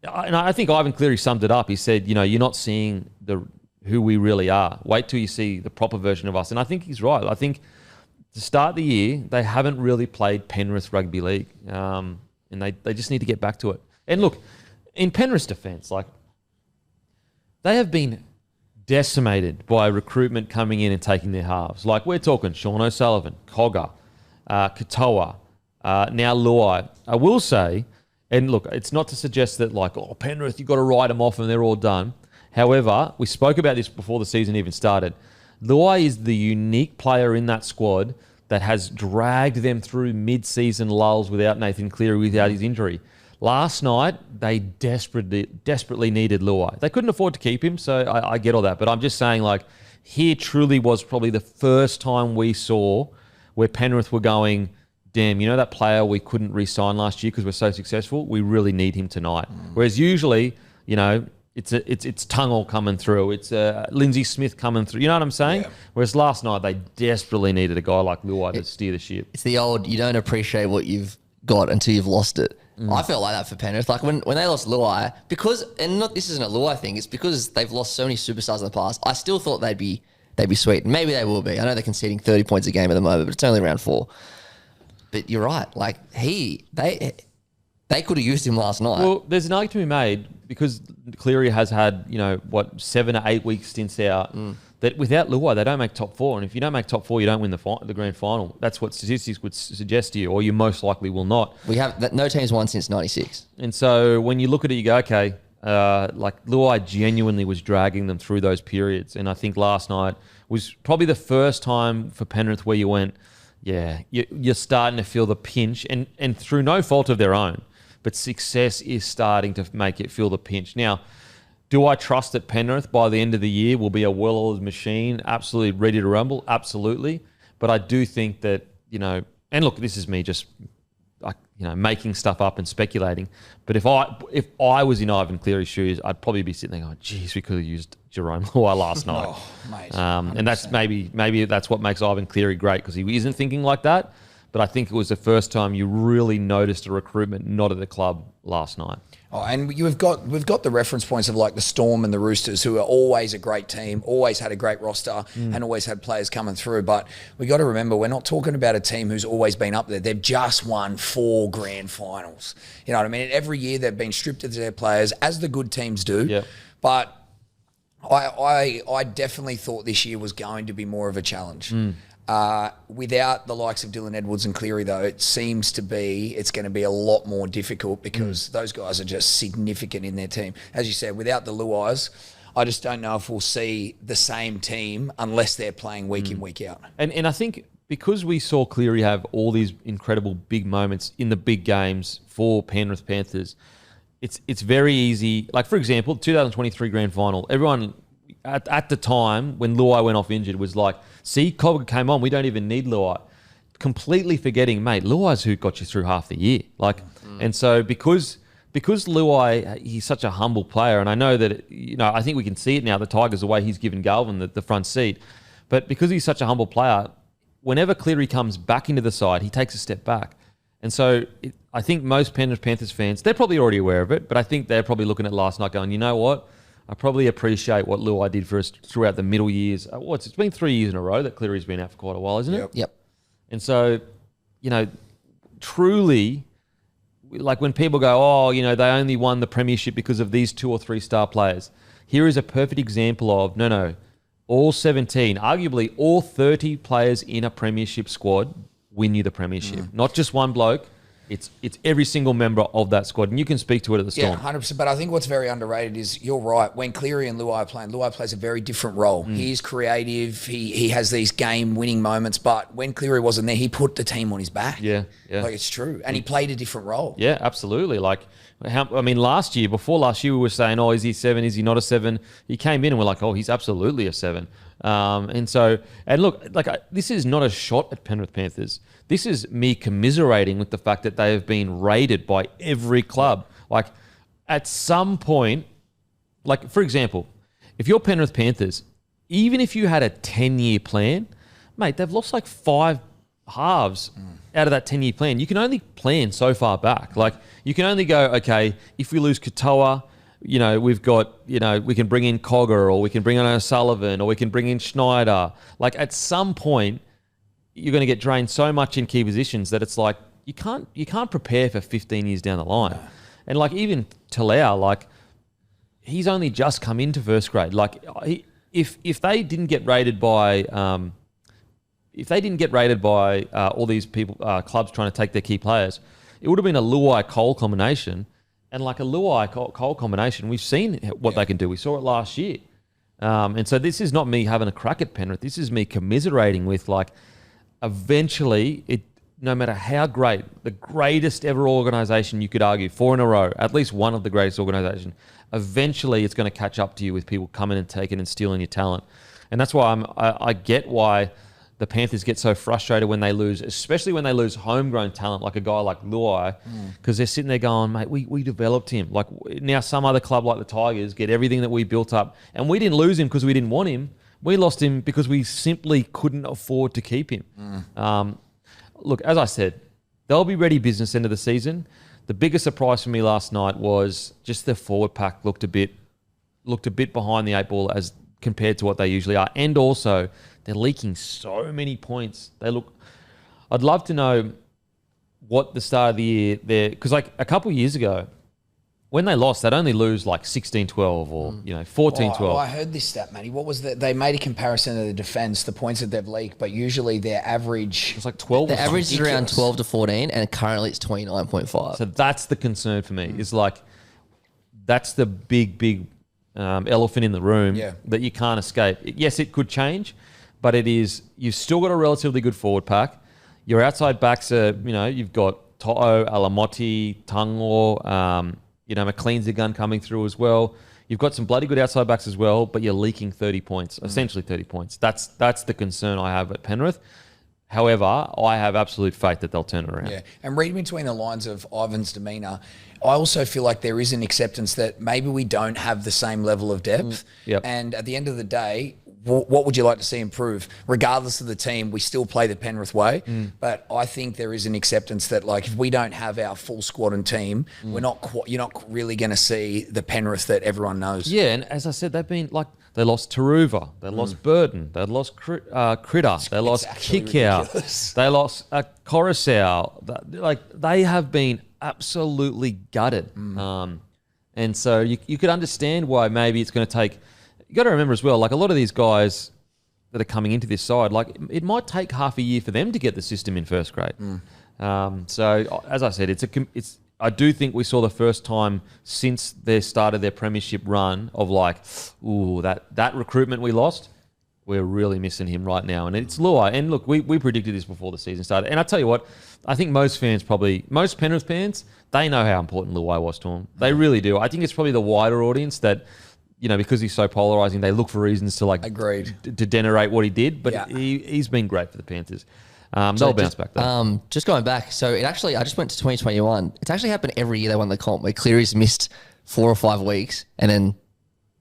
And I think Ivan Cleary summed it up. He said, you're not seeing who we really are. Wait till you see the proper version of us. And I think he's right. I think to start the year, they haven't really played Penrith Rugby League. And they just need to get back to it. And look, in Penrith's defence, like, they have been decimated by recruitment coming in and taking their halves. Like, we're talking Sean O'Sullivan, Cogger, Katoa, now Luai. I will say... And look, it's not to suggest that Penrith, you've got to write them off and they're all done. However, we spoke about this before the season even started. Luai is the unique player in that squad that has dragged them through mid-season lulls without Nathan Cleary, without his injury. Last night, they desperately needed Luai. They couldn't afford to keep him, so I get all that. But I'm just saying, here truly was probably the first time we saw where Penrith were going... Damn, that player we couldn't re-sign last year because we're so successful? We really need him tonight. Whereas usually, it's Tungle coming through. It's Lindsay Smith coming through. You know what I'm saying? Yeah. Whereas last night, they desperately needed a guy like Luai to steer the ship. It's the old, you don't appreciate what you've got until you've lost it. I felt like that for Penrith. Like when they lost Luai, this isn't a Luai thing, it's because they've lost so many superstars in the past. I still thought they'd be sweet. And maybe they will be. I know they're conceding 30 points a game at the moment, but it's only round 4. But you're right. Like they could have used him last night. Well, there's an argument to be made because Cleary has had 7 or 8 week stints out. That without Luai they don't make top 4, and if you don't make top 4, you don't win the grand final. That's what statistics would suggest to you, or you most likely will not. We have no teams won since '96. And so when you look at it, you go, okay, Luai genuinely was dragging them through those periods, and I think last night was probably the first time for Penrith where you went. Yeah, you're starting to feel the pinch, and through no fault of their own, but success is starting to make it feel the pinch. Now, do I trust that Penrith by the end of the year will be a well-oiled machine, absolutely ready to rumble? Absolutely. But I do think that, and look, this is me just making stuff up and speculating. But if I was in Ivan Cleary's shoes, I'd probably be sitting there going, geez, we could have used Jerome Luai last night. Oh, mate, and that's maybe that's what makes Ivan Cleary great, because he isn't thinking like that. But I think it was the first time you really noticed a recruitment not at the club last night. Oh, and we've got the reference points of the Storm and the Roosters, who are always a great team, always had a great roster, and always had players coming through. But we got to remember, we're not talking about a team who's always been up there. They've just won 4 grand finals. You know what I mean? Every year they've been stripped of their players, as the good teams do. Yep. But I definitely thought this year was going to be more of a challenge. Without the likes of Dylan Edwards and Cleary, though, it's going to be a lot more difficult because those guys are just significant in their team. As you said, without the Luais, I just don't know if we'll see the same team unless they're playing week in, week out. And I think because we saw Cleary have all these incredible big moments in the big games for Penrith Panthers, it's very easy. Like, for example, 2023 grand final, everyone at the time when Luai went off injured was like, see, Cogger came on, we don't even need Luai. Completely forgetting, mate, Luai's who got you through half the year. And so because Luai, he's such a humble player, and I know that, I think we can see it now, the Tigers, the way he's given Galvin the front seat. But because he's such a humble player, whenever Cleary comes back into the side, he takes a step back. And so I think most Penrith Panthers fans, they're probably already aware of it, but I think they're probably looking at last night going, you know what? I probably appreciate what Luai did for us throughout the middle years. It's been 3 years in a row that Cleary's been out for quite a while, isn't it? Yep. And so, truly, like when people go, they only won the premiership because of these 2 or 3 star players. Here is a perfect example of, no, all 17, arguably all 30 players in a premiership squad win you the premiership. Not just one bloke. It's every single member of that squad, and you can speak to it at the Storm. Yeah, 100%. But I think what's very underrated is, you're right, when Cleary and Luai are playing, Luai plays a very different role. He's creative. He has these game-winning moments, but when Cleary wasn't there, he put the team on his back. Yeah. Like, it's true. And he played a different role. Yeah, absolutely. Before last year, we were saying, is he a 7? Is he not a 7? He came in and we're like, he's absolutely a 7. This is not a shot at Penrith Panthers. This is me commiserating with the fact that they have been raided by every club. Like, at some point, like, for example, if you're Penrith Panthers, even if you had a 10-year plan, mate, they've lost like 5 halves out of that 10-year plan. You can only plan so far back. Like, you can only go, okay, if we lose Katoa, we've got, we can bring in Cogger, or we can bring in O'Sullivan, or we can bring in Schneider. Like, at some point, you're going to get drained so much in key positions that it's like, you can't prepare for 15 years down the line. No. And like, even Talau, like, he's only just come into first grade. Like, if they didn't get raided by all these people, clubs trying to take their key players, it would have been a Luai-Cole combination. And like a Luai-Cole combination, we've seen what they can do. We saw it last year. And so this is not me having a crack at Penrith. This is me commiserating with, like, eventually, no matter how great, the greatest ever organisation you could argue, 4 in a row, at least one of the greatest organisation, eventually it's going to catch up to you with people coming and taking and stealing your talent. And that's why I get why the Panthers get so frustrated when they lose, especially when they lose homegrown talent, like a guy like Luai, because they're sitting there going, mate, we developed him. Like, now some other club like the Tigers get everything that we built up, and we didn't lose him because we didn't want him. We lost him because we simply couldn't afford to keep him. Look, as I said, they'll be ready business end of the season. The biggest surprise for me last night was just the forward pack looked a bit behind the 8 ball as compared to what they usually are. And also, they're leaking so many points. I'd love to know what the start of the year there, because like a couple of years ago, when they lost, they'd only lose like 16-12 or 14-12. Oh, I heard this stat, Matty. What was that? They made a comparison of the defence, the points that they've leaked, but usually their average... It's like 12. The average is around 12 to 14, and currently it's 29.5. So that's the concern for me, is like, that's the big elephant in the room that you can't escape. Yes, it could change, but you've still got a relatively good forward pack. Your outside backs are, you've got To'o, Alamotti, Tangor, McLean's a gun coming through as well. You've got some bloody good outside backs as well, but you're leaking 30 points, essentially 30 points. That's the concern I have at Penrith. However, I have absolute faith that they'll turn it around. Yeah, and reading between the lines of Ivan's demeanour, I also feel like there is an acceptance that maybe we don't have the same level of depth. Yep. And at the end of the day, what would you like to see improve? Regardless of the team, we still play the Penrith way. But I think there is an acceptance that, like, if we don't have our full squad and team, you're not really going to see the Penrith that everyone knows. Yeah, and as I said, they've been like, they lost Taruva, they lost Burton, they lost Critter, they lost Kickout, they lost Coruscant. Like, they have been absolutely gutted. And so you could understand why maybe it's going to take... You got to remember as well, like, a lot of these guys that are coming into this side, like, it might take half a year for them to get the system in first grade. So as I said, I do think we saw the first time since they started their premiership run of like, ooh, that recruitment we lost, we're really missing him right now. And it's Luai. And look, we predicted this before the season started. And I tell you what, I think most Penrith fans, they know how important Luai was to them. They really do. I think it's probably the wider audience that, because he's so polarising, they look for reasons to like Agreed. to denigrate what he did. But he's been great for the Panthers. They'll bounce back though. Just going back, so I just went to 2021. It's actually happened every year they won the comp where Cleary's missed 4 or 5 weeks and then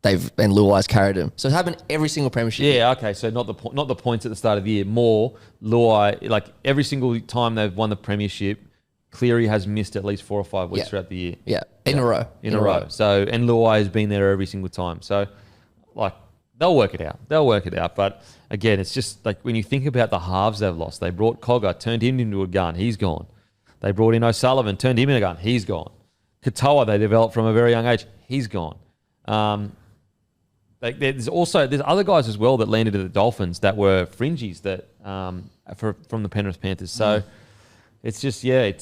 Luai's carried him. So it's happened every single premiership. Yeah, okay. So not the points at the start of the year, more Luai, like every single time they've won the premiership, Cleary has missed at least 4 or 5 weeks throughout the year. Yeah, in a row. In a row. So, and Luai has been there every single time. So, like, they'll work it out. But again, it's just like when you think about the halves they've lost, they brought Cogger, turned him into a gun. He's gone. They brought in O'Sullivan, turned him into a gun. He's gone. Katoa, they developed from a very young age. He's gone. There's other guys as well that landed at the Dolphins that were fringies that from the Penrith Panthers. So it's just it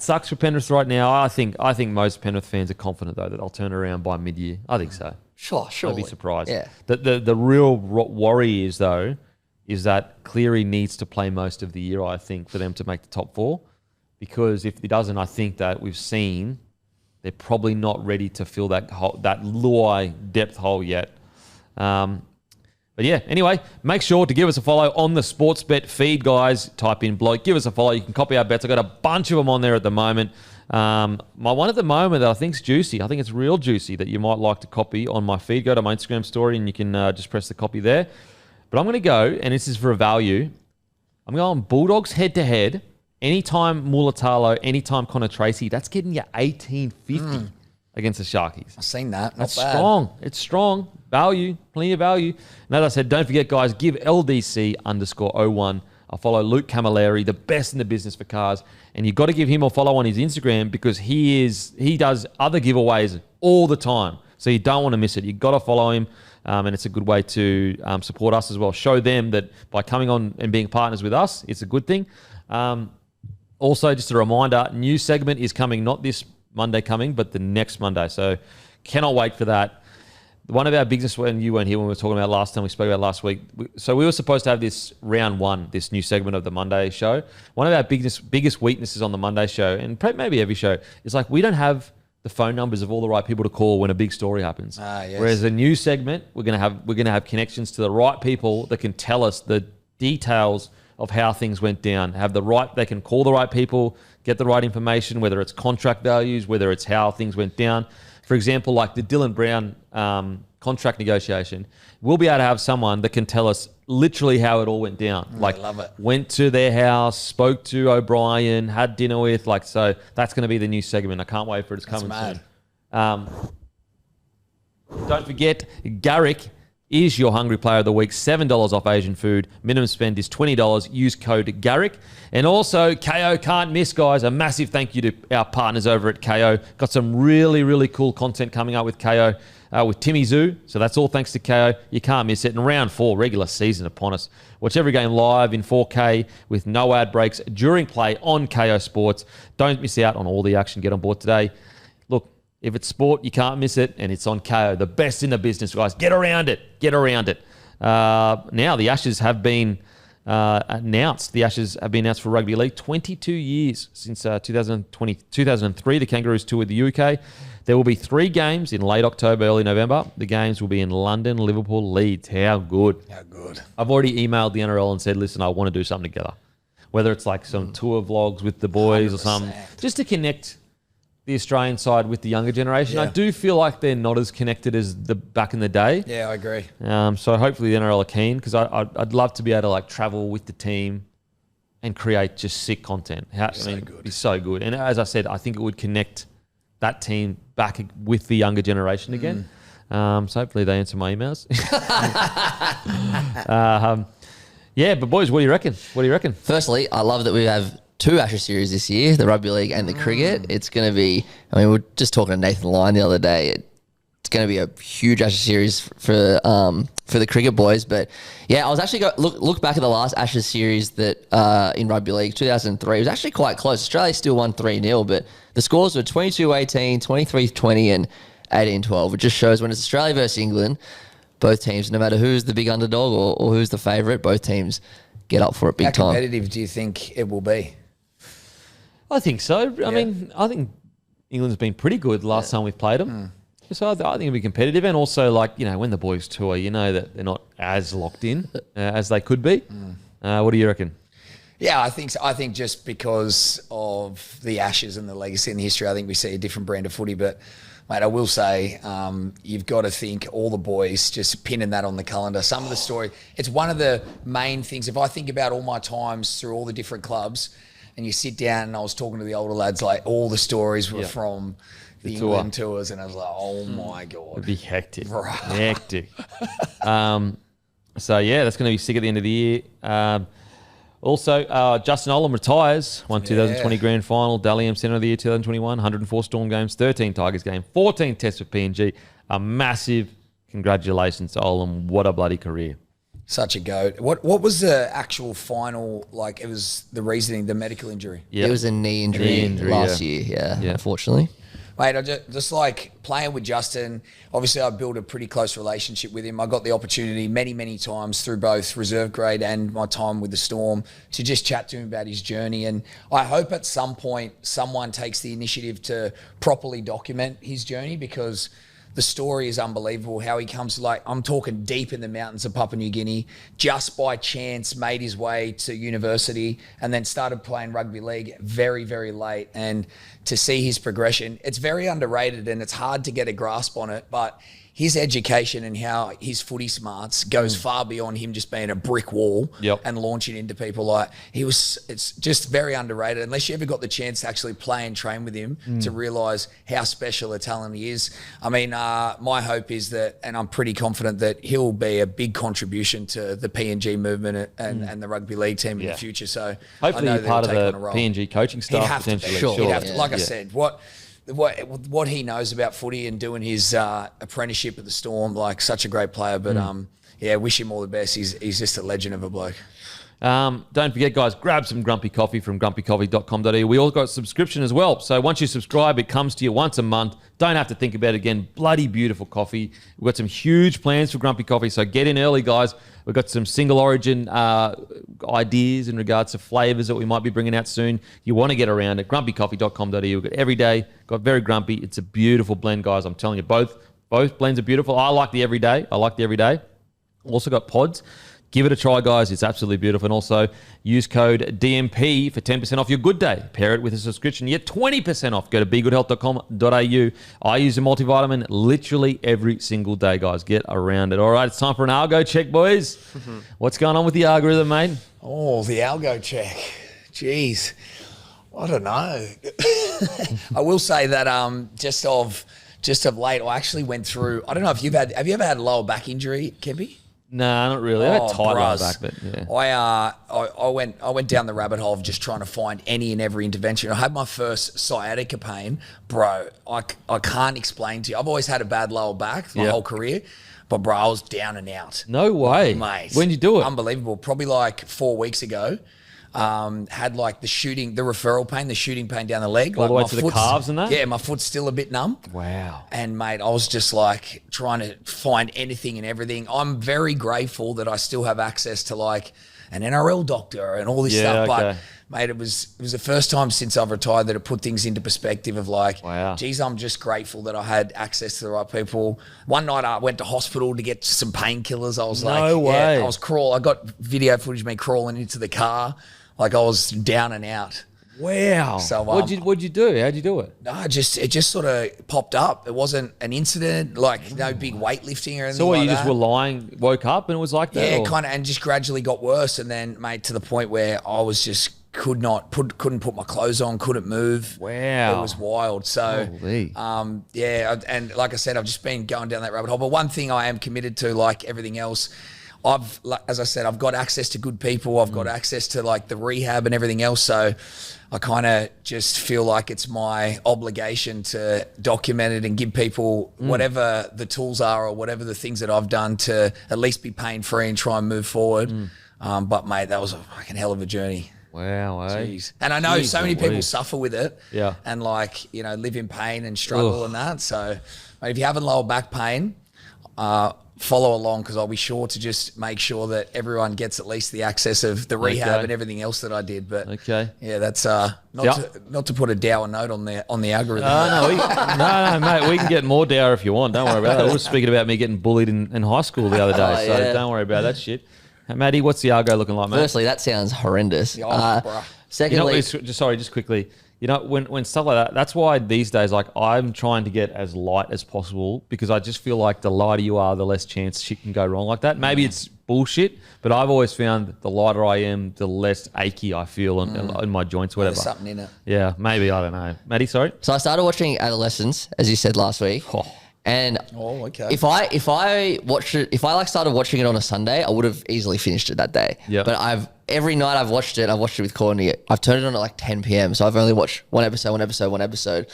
sucks for Penrith right now. I think most Penrith fans are confident though that they'll turn around by mid-year. I think so. Sure. I'd be surprised. Yeah. The real worry is that Cleary needs to play most of the year. I think for them to make the top 4, because if he doesn't, I think that we've seen. They're probably not ready to fill that Luai depth hole yet. But yeah, anyway, make sure to give us a follow on the Sportsbet feed, guys. Type in Bloke, give us a follow. You can copy our bets. I've got a bunch of them on there at the moment. My one at the moment that I think is juicy, I think it's real juicy, that you might like to copy on my feed. Go to my Instagram story and you can just press the copy there. But I'm going to go, and this is for a value. I'm going Bulldogs head-to-head. Anytime Mulatalo, anytime Connor Tracy, that's getting you 18.50 against the Sharkies. I've seen that. That's strong. It's strong. Value, plenty of value. And as I said, don't forget, guys, give LDC_01 a follow. Luke Camilleri, the best in the business for cars. And you've got to give him a follow on his Instagram because he does other giveaways all the time. So you don't want to miss it. You've got to follow him. And it's a good way to support us as well. Show them that by coming on and being partners with us, it's a good thing. Also, just a reminder, new segment is coming, not this Monday coming, but the next Monday. So cannot wait for that. One of our biggest, when you weren't here when we were talking about last time, we spoke about last week. So we were supposed to have this round 1, this new segment of the Monday show. One of our biggest weaknesses on the Monday show, and maybe every show, is like we don't have the phone numbers of all the right people to call when a big story happens. Yes. Whereas a new segment, we're gonna have connections to the right people that can tell us the details of how things went down. They can call the right people, get the right information, whether it's contract values, whether it's how things went down. For example, like the Dylan Brown contract negotiation, we'll be able to have someone that can tell us literally how it all went down. I love it. Went to their house, spoke to O'Brien, had dinner with, so that's going to be the new segment. I can't wait for it. It's coming soon. Don't forget, Garrick is your Hungry Player of the Week. $7 off Asian food. Minimum spend is $20. Use code Garrick. And also, KO can't miss, guys. A massive thank you to our partners over at KO. Got some really, really cool content coming up with KO, with Timmy Zoo. So that's all thanks to KO. You can't miss it. And round 4, regular season upon us. Watch every game live in 4K with no ad breaks during play on KO Sports. Don't miss out on all the action. Get on board today. Look, if it's sport, you can't miss it, and it's on KO. The best in the business, guys. Get around it. Now, the Ashes have been announced. The Ashes have been announced for Rugby League. 22 years since 2003, the Kangaroos toured the UK. There will be 3 games in late October, early November. The games will be in London, Liverpool, Leeds. How good. I've already emailed the NRL and said, listen, I want to do something together. Whether it's like some tour vlogs with the boys 100%. Or something, just to connect the Australian side with the younger generation. Yeah. I do feel like they're not as connected as the back in the day. Yeah, I agree. So hopefully the NRL are keen because I'd love to be able to travel with the team and create just sick content. Good. It'd be so good. And as I said, I think it would connect that team back with the younger generation again. So hopefully they answer my emails. Yeah, but boys, what do you reckon? Firstly, I love that we have 2 Ashes series this year, the rugby league and the cricket. It's going to be, we were just talking to Nathan Lyon the other day. It's going to be a huge Ashes series for the cricket boys. But yeah, I was actually look back at the last Ashes series that in rugby league, 2003. It was actually quite close. Australia still won 3-0, but the scores were 22-18, 23-20, and 18-12. It just shows when it's Australia versus England, both teams, no matter who's the big underdog or who's the favourite, both teams get up for it big time. How competitive do you think it will be? I think so. I mean, I think England's been pretty good the last time we've played them. So I think it'll be competitive. And also, when the boys tour, that they're not as locked in as they could be. What do you reckon? Yeah, I think so. I think just because of the Ashes and the legacy and the history, I think we see a different brand of footy. But, mate, I will say you've got to think all the boys just pinning that on the calendar. Some of the story, it's one of the main things. If I think about all my times through all the different clubs, and you sit down, and I was talking to the older lads, like all the stories were from the England tours, and I was like, oh my God. It'd be hectic. Right. Hectic. So, yeah, that's going to be sick at the end of the year. Also, Justin Olam retires, won 2020 grand final, Dally M Centre of the Year 2021, 104 Storm games, 13 Tigers game, 14 tests for PNG. A massive congratulations to Olam. What a bloody career. Such a goat. What was the actual final, like it was the reasoning, the medical injury? It was a knee injury, last year, unfortunately. Mate, I just like playing with Justin. Obviously, I built a pretty close relationship with him. I got the opportunity many, many times through both reserve grade and my time with the Storm to just chat to him about his journey. And I hope at some point someone takes the initiative to properly document his journey, because the story is unbelievable. How he comes, like, I'm talking deep in the mountains of Papua New Guinea, just by chance made his way to university and then started playing rugby league very, very late. And to see his progression, it's very underrated and it's hard to get a grasp on it, but his education and how his footy smarts goes far beyond him just being a brick wall and launching into people. Like it's just very underrated. Unless you ever got the chance to actually play and train with him to realise how special a talent he is. I mean, my hope is that, and I'm pretty confident that he'll be a big contribution to the PNG movement and the rugby league team in the future. So hopefully you're part of the PNG coaching staff potentially. He'd have to. Like I said, what he knows about footy and doing his apprenticeship at the Storm, like such a great player. But wish him all the best. He's just a legend of a bloke. Don't forget, guys, grab some Grumpy Coffee from grumpycoffee.com.au. We all got a subscription as well. So once you subscribe, it comes to you once a month. Don't have to think about it again. Bloody beautiful coffee. We've got some huge plans for Grumpy Coffee, so get in early, guys. We've got some single origin ideas in regards to flavours that we might be bringing out soon. You want to get around it. grumpycoffee.com.au. We've got every day. Got very grumpy. It's a beautiful blend, guys. I'm telling you, both blends are beautiful. I like the everyday. Also got pods. Give it a try, guys. It's absolutely beautiful. And also use code DMP for 10% off your good day. Pair it with a subscription. You get 20% off. Go to begoodhealth.com.au. I use a multivitamin literally every single day, guys. Get around it. All right, it's time for an algo check, boys. What's going on with the algorithm, mate? Oh, the algo check. Jeez. I don't know. I will say that just of late, I actually went through, I don't know if have you ever had a lower back injury, Kempy? No, not really. I had tight lower back, but yeah. I went down the rabbit hole of just trying to find any and every intervention. I had my first sciatica pain, bro. I can't explain to you. I've always had a bad lower back my whole career, but bro, I was down and out. No way, mate. When did you do it? Unbelievable. Probably like 4 weeks ago. Had like the referral pain, the shooting pain down the leg. All like the way to the calves and that? Yeah, my foot's still a bit numb. Wow. And mate, I was just like trying to find anything and everything. I'm very grateful that I still have access to like an NRL doctor and all this stuff. But mate, it was the first time since I've retired that it put things into perspective of like, geez, I'm just grateful that I had access to the right people. One night I went to hospital to get some painkillers. I was no way. I was I got video footage of me crawling into the car. Like I was down and out. Wow. So what'd you do? How'd you do it? No, it just sort of popped up. It wasn't an incident, like no big weightlifting or anything. So like you that. just were woke up and it was like that? Yeah, kind of, and just gradually got worse. And then, mate, to the point where I was just couldn't put my clothes on, couldn't move. Wow. It was wild. So, and like I said, I've just been going down that rabbit hole. But one thing I am committed to, like everything else, as I said, I've got access to good people. I've got access to like the rehab and everything else. So I kind of just feel like it's my obligation to document it and give people whatever the tools are or whatever the things that I've done to at least be pain-free and try and move forward. But mate, that was a fucking hell of a journey. Wow, Jeez. And I know so many people suffer with it and like, live in pain and struggle and that. So mate, if you have lower back pain, follow along because I'll be sure to just make sure that everyone gets at least the access of the rehab and everything else that I did. But yeah, that's not to put a dour note on the algorithm. No, mate, we can get more dour if you want. Don't worry about that. I was speaking about me getting bullied in high school the other day, so don't worry about that shit. Hey, Matty, what's the algo looking like, mate? Firstly, that sounds horrendous. Secondly, just quickly, You know, when stuff like that, that's why these days, like, I'm trying to get as light as possible because I just feel like the lighter you are, the less chance shit can go wrong like that. Maybe it's bullshit, but I've always found that the lighter I am, the less achy I feel in my joints, whatever. There's something in it. Yeah, maybe. I don't know. Matty, sorry? So I started watching Adolescence, as you said last week. Oh. And okay. if I watched it, if I like started watching it on a Sunday, I would have easily finished it that day. Yeah. But every night I've watched it with Courtney. I've turned it on at like 10 p.m. So I've only watched one episode.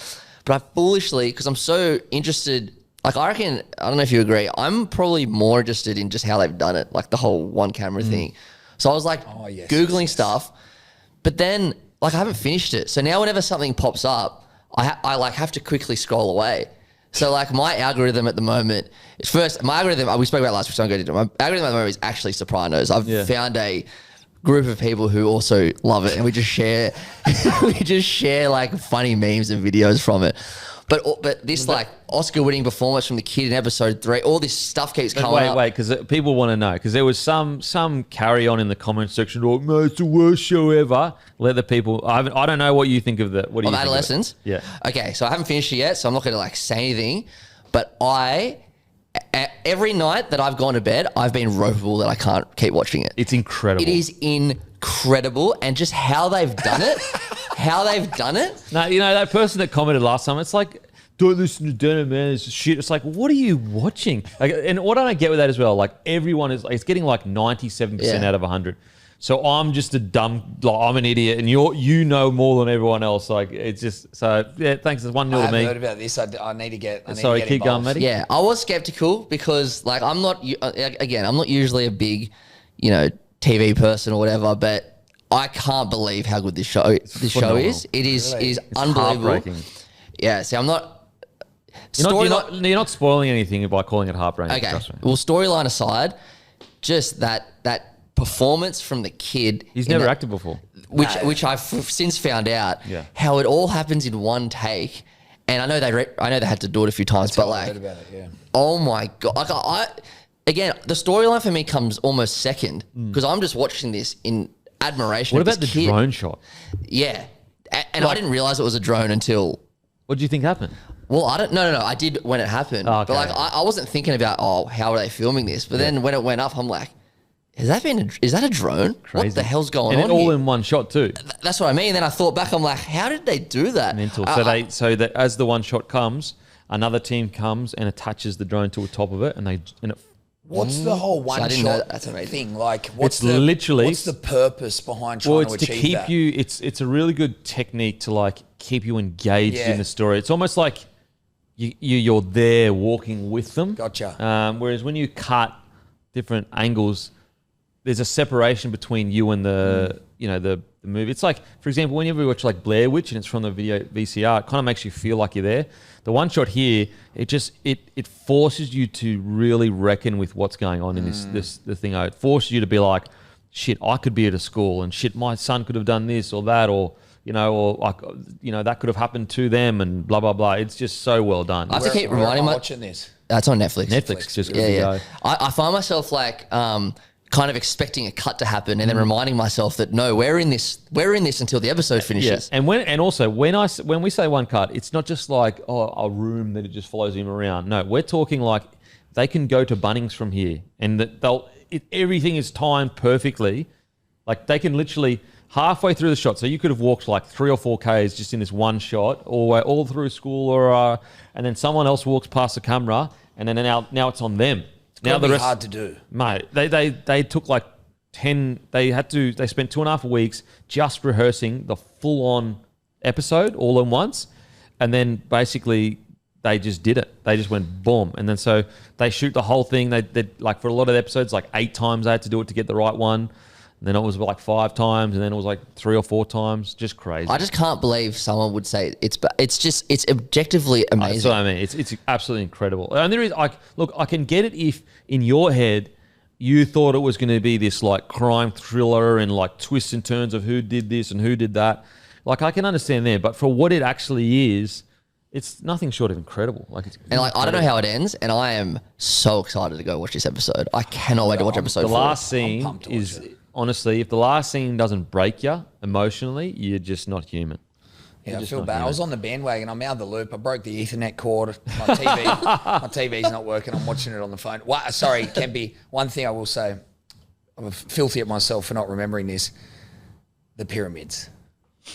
But I foolishly, because I'm so interested, like I reckon, I don't know if you agree, I'm probably more interested in just how they've done it, like the whole one camera thing. So I was like Googling stuff, but then like I haven't finished it. So now whenever something pops up, I like have to quickly scroll away. So like my algorithm at the moment, my algorithm, we spoke about last week, so I'm going to do it. My algorithm at the moment is actually Sopranos. I've found a group of people who also love it, and we just share like funny memes and videos from it. But this like Oscar-winning performance from the kid in episode 3, all this stuff keeps coming up. Wait, because people want to know. Because there was some carry on in the comment section. Oh, no, it's the worst show ever. Let the people. I don't know what you think of the. What do you think Adolescence? Of it? Yeah. Okay, so I haven't finished it yet, so I'm not going to like say anything. But every night that I've gone to bed, I've been ropeable that I can't keep watching it. It's incredible. It is incredible, and just how they've done it. No, you know, that person that commented last time, it's like, don't listen to Denner, man. It's shit. It's like, what are you watching? Like, and what I don't get with that as well, like everyone it's getting like 97% out of 100. So I'm just I'm an idiot, and you know more than everyone else. Like it's just thanks. It's 1-0 to me. I haven't heard about this. I need to get. Sorry, keep going, Matty. Yeah, I was skeptical because like I'm not usually a big, TV person or whatever, but I can't believe how good this show is. It is unbelievable. Yeah, see, I'm not. You're not spoiling anything by calling it heartbreaking. Okay. Trust me. Well, storyline aside, just that performance from the kid. He's never acted before. Which I've since found out. Yeah. How it all happens in one take, and I know they had to do it a few times, but like, oh my god! Like again, the storyline for me comes almost second because I'm just watching this in admiration. What about the drone shot? Yeah, and I didn't realize it was a drone until. What do you think happened? Well, I don't. No. I did when it happened, okay. but like I wasn't thinking about how are they filming this. But then when it went up, I'm like, is that a drone? Crazy. What the hell's going and on? And all here? in one shot too. That's what I mean. Then I thought back. I'm like, how did they do that? Mental. So that as the one shot comes, another team comes and attaches the drone to the top of it, and it. What's the whole one shot thing? Like, what's the purpose behind trying to achieve keep that? you. It's a really good technique to like keep you engaged in the story. It's almost like you're there walking with them. Gotcha. Whereas when you cut different angles, there's a separation between you and the movie. It's like, for example, whenever you watch like Blair Witch and it's from the VCR, it kind of makes you feel like you're there. The one shot here, it forces you to really reckon with what's going on in the thing. It forces you to be like, shit, I could be at a school, and shit, my son could have done this or that, or that could have happened to them, and blah blah blah. It's just so well done. I have to keep reminding watching this. That's on Netflix. Netflix just yeah. I find myself like kind of expecting a cut to happen, and then reminding myself that no, we're in this until the episode finishes. Yeah. And when we say one cut, it's not just like a room that it just follows him around. No, we're talking like they can go to Bunnings from here, and that everything is timed perfectly. Like they can literally halfway through the shot. So you could have walked like 3 or 4 Ks just in this one shot, all through school, and then someone else walks past the camera, and then now it's on them. Now the rest hard to do, mate. They took like 10. They spent 2.5 weeks just rehearsing the full on episode all in once, and then basically they just did it. They just went boom, and then so they shoot the whole thing. They like for a lot of the episodes, like 8 times they had to do it to get the right one. And then it was like 5 times, and then it was like 3 or 4 times. Just crazy. I just can't believe someone would say it's objectively amazing. That's what I mean. It's absolutely incredible. And there is I can get it if in your head you thought it was going to be this like crime thriller and like twists and turns of who did this and who did that. Like I can understand there, but for what it actually is, it's nothing short of incredible. I don't know how it ends, and I am so excited to go watch this episode. I cannot wait to watch episode 4. The last scene is. Honestly, if the last scene doesn't break you emotionally, you're just not human. Yeah, I just feel not bad. I human. was on the bandwagon. I'm out of the loop. I broke the Ethernet cord. My TV's not working. I'm watching it on the phone. Sorry, Kempy. One thing I will say, I'm filthy at myself for not remembering this. The pyramids.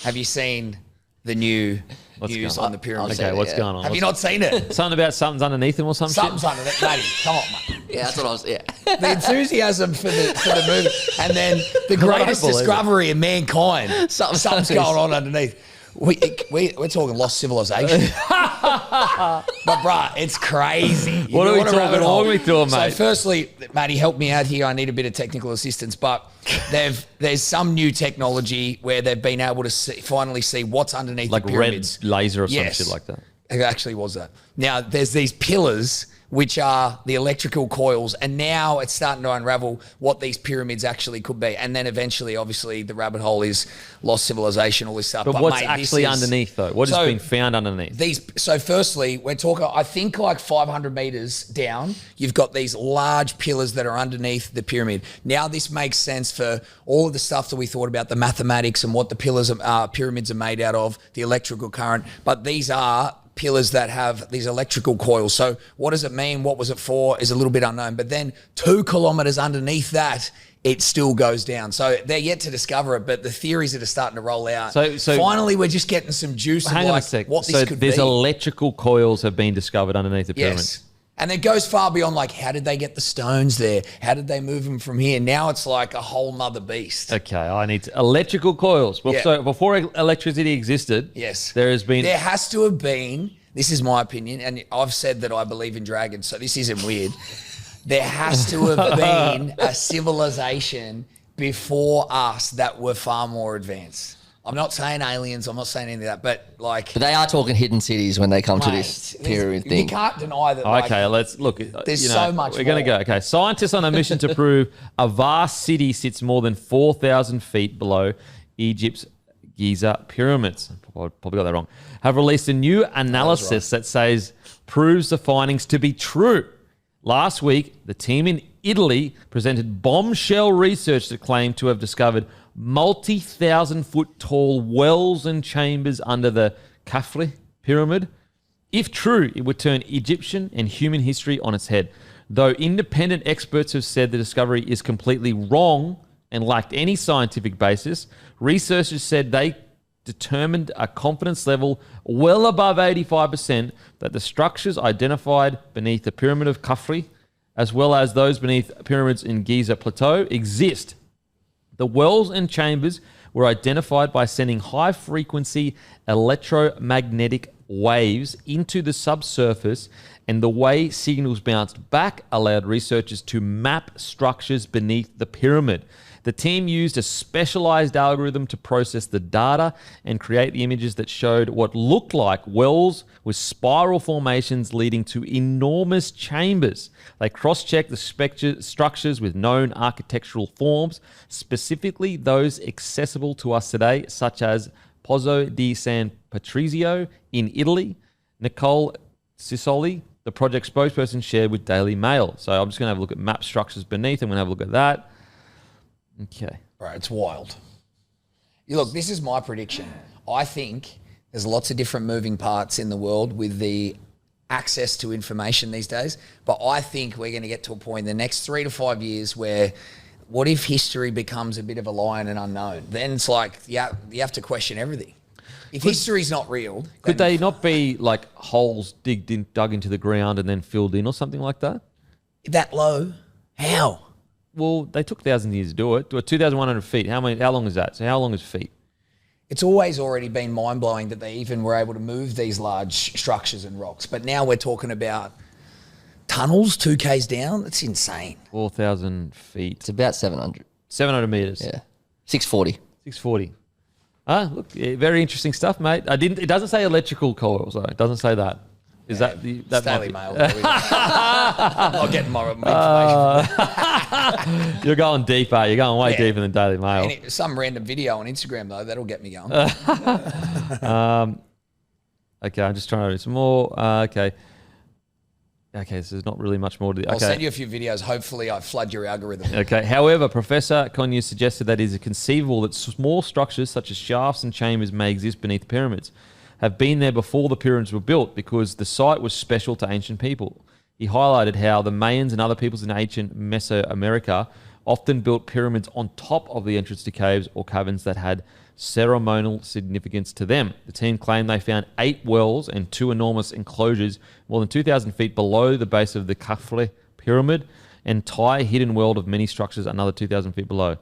Have you seen the new news on the pyramids? Okay, what's going on? Have you not seen it? Something about something's underneath them or some Something's shit? under that. Matty, come on, mate. Yeah, that's what I was. Yeah. The enthusiasm for the movie, and then the greatest believe it. discovery in mankind. Something's going on underneath. We're talking lost civilization. But bruh, it's crazy. What are we talking? Walk me through it, So mate. firstly, Matty, help me out here. I need a bit of technical assistance. But there's some new technology where they've been able to finally see what's underneath Like the pyramids. red laser or some Yes. shit like that. It actually was that. Now, there's these pillars, which are the electrical coils, and now it's starting to unravel what these pyramids actually could be. And then eventually, obviously, the rabbit hole is lost civilization, all this stuff. But what's mate, actually underneath, though? What has been found underneath? So firstly, we're talking, I think like 500 meters down, you've got these large pillars that are underneath the pyramid. Now this makes sense for all of the stuff that we thought about, the mathematics and what the pyramids are made out of, the electrical current. But these are pillars that have these electrical coils. So what does it mean? What was it for? Is a little bit unknown. But then 2 kilometers underneath that, it still goes down. So they're yet to discover it, but the theories that are starting to roll out. So finally, we're just getting some juice of Hang on a like sec. what this So could be. there's electrical coils have been discovered underneath the pyramids. Yes. And it goes far beyond like, how did they get the stones there? How did they move them from here? Now it's like a whole nother beast. Okay, I need electrical coils. Well, Yeah. so before electricity existed, Yes. there has been. There has to have been, this is my opinion, and I've said that I believe in dragons, so this isn't weird. There has to have been a civilization before us that were far more advanced. I'm not saying aliens, I'm not saying any of that, but like... But they are talking hidden cities when they come to mate, this pyramid thing. You can't deny that. Like, Okay, let's look. there's so much We're going to more. go. Okay, scientists on a mission to prove a vast city sits more than 4,000 feet below Egypt's Giza pyramids. Probably got that wrong. Have released a new analysis that says proves the findings to be true. Last week, the team in Italy presented bombshell research that claimed to have discovered multi-thousand-foot tall wells and chambers under the Khafre pyramid. If true, it would turn Egyptian and human history on its head. Though independent experts have said the discovery is completely wrong and lacked any scientific basis, researchers said they determined a confidence level well above 85% that the structures identified beneath the Pyramid of Khafre, as well as those beneath pyramids in Giza Plateau, exist. The wells and chambers were identified by sending high-frequency electromagnetic waves into the subsurface, and the way signals bounced back allowed researchers to map structures beneath the pyramid. The team used a specialized algorithm to process the data and create the images that showed what looked like wells with spiral formations leading to enormous chambers. They cross-checked the structures with known architectural forms, specifically those accessible to us today, such as Pozzo di San Patrizio in Italy. Nicole Sisoli, the project spokesperson, shared with Daily Mail. So I'm just going to have a look at map structures beneath. I'm going to have a look at that. Okay. Right, it's wild. Look, this is my prediction. I think there's lots of different moving parts in the world with the access to information these days, but I think we're going to get to a point in the next 3 to 5 years where what if history becomes a bit of a lie and an unknown? Then it's like you have to question everything. If history's not real... Could then they not be like holes dug into the ground and then filled in or something like that? that low? How? Well, they took 1,000 years to do it. Do it 2,100 feet. How long is that? So how long is feet? It's always already been mind-blowing that they even were able to move these large structures and rocks. But now we're talking about tunnels 2Ks down. That's insane. 4,000 feet. It's about 700. 700 meters. Yeah. 640. 640. Look, very interesting stuff, mate. It doesn't say electrical coils, though. It doesn't say that. Is that that Daily might Mail. There we go. I'm not getting more information. be- You're going deeper. You're going way Yeah. deeper than Daily Mail. Some random video on Instagram, though, that'll get me going. Okay, I'm just trying to do some more. Okay. Okay, so there's not really much more to the. I'll Okay. send you a few videos. Hopefully, I flood your algorithm. Okay. However, Professor Conyers suggested that it is conceivable that small structures such as shafts and chambers may exist beneath the pyramids, have been there before the pyramids were built because the site was special to ancient people. He highlighted how the Mayans and other peoples in ancient Mesoamerica often built pyramids on top of the entrance to caves or caverns that had ceremonial significance to them. The team claimed they found 8 wells and 2 enormous enclosures more than 2,000 feet below the base of the Khafre pyramid, and entire hidden world of many structures another 2,000 feet below.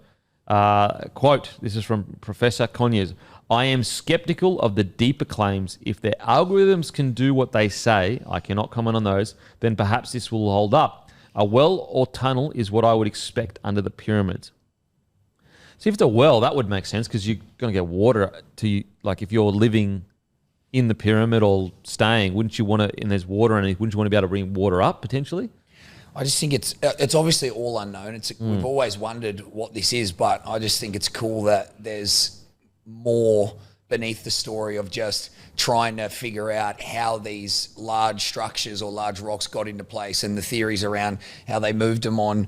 Quote, this is from Professor Conyers, I am skeptical of the deeper claims. If their algorithms can do what they say, I cannot comment on those, then perhaps this will hold up. A well or tunnel is what I would expect under the pyramids. See, if it's a well, that would make sense because you're going to get water to you. Like if you're living in the pyramid or staying, wouldn't you want to, and there's water underneath, wouldn't you want to be able to bring water up potentially? I just think it's obviously all unknown. We've always wondered what this is, but I just think it's cool that there's more beneath the story of just trying to figure out how these large structures or large rocks got into place and the theories around how they moved them on,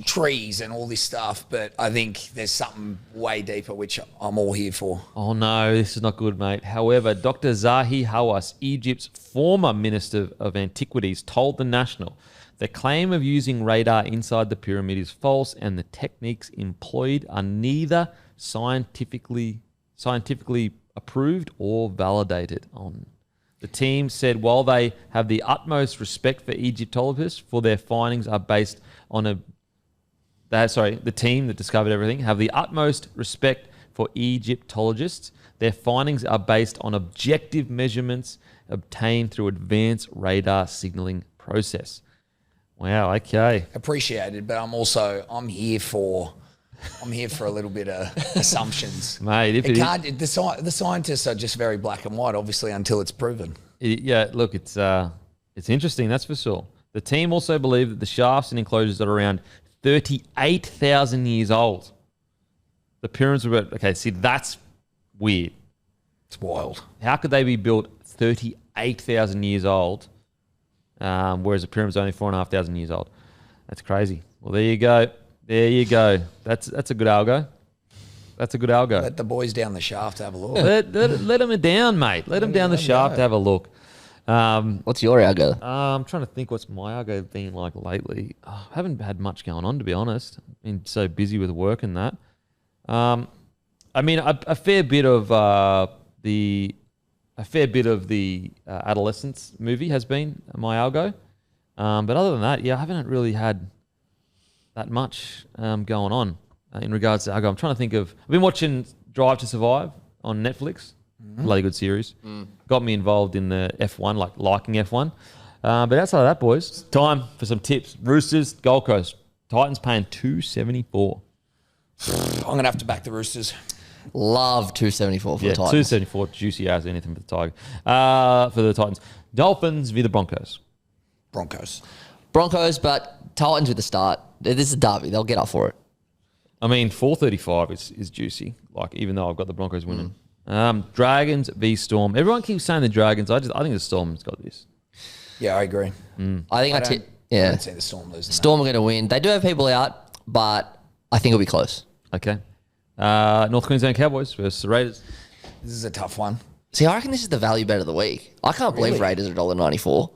trees and all this stuff. But I think there's something way deeper, which I'm all here for. Oh no, this is not good, mate. However, Dr. Zahi Hawass, Egypt's former Minister of Antiquities, told The National the claim of using radar inside the pyramid is false and the techniques employed are neither scientifically approved or validated. The team said while they have the utmost respect for Egyptologists for their findings are based on the team that discovered everything have the utmost respect for Egyptologists. Their findings are based on objective measurements obtained through advanced radar signaling process. Wow, okay. Appreciated, but I'm here for a little bit of assumptions. Mate, the scientists are just very black and white, obviously, until it's proven. Look, it's interesting, that's for sure. The team also believe that the shafts and enclosures are around 38,000 years old. The pyramids were that's weird. It's wild. How could they be built 38,000 years old, whereas the pyramid's only 4,500 years old? That's crazy. Well, there you go. There you go. That's a good algo. That's a good algo. Let the boys down the shaft have a look. Let them down, mate. Let them down the shaft to have a look. What's your algo? I'm trying to think what's my algo been like lately. I haven't had much going on, to be honest. I've been so busy with work and that. A fair bit of the Adolescence movie has been my algo. But other than that, I haven't really had that much going on in regards to algo. I'm trying to think of. I've been watching Drive to Survive on Netflix. Bloody good series. Got me involved in the F1, liking F1. But outside of that, boys, time for some tips. Roosters, Gold Coast. Titans paying $2.74. I'm going to have to back the Roosters. Love 274 for the Titans. 274, juicy as anything for the Tiger. For the Titans. Dolphins v the Broncos. Broncos, but Titans with the start. This is a derby. They'll get up for it. 435 is juicy. Even though I've got the Broncos winning. Dragons v Storm. Everyone keeps saying the Dragons. I think the Storm's got this. Yeah, I agree. I don't see the Storm losing. Storm are going to win. They do have people out, but I think it'll be close. Okay. North Queensland Cowboys versus the Raiders. This is a tough one. See, I reckon this is the value bet of the week. I can't believe Raiders are $1.94.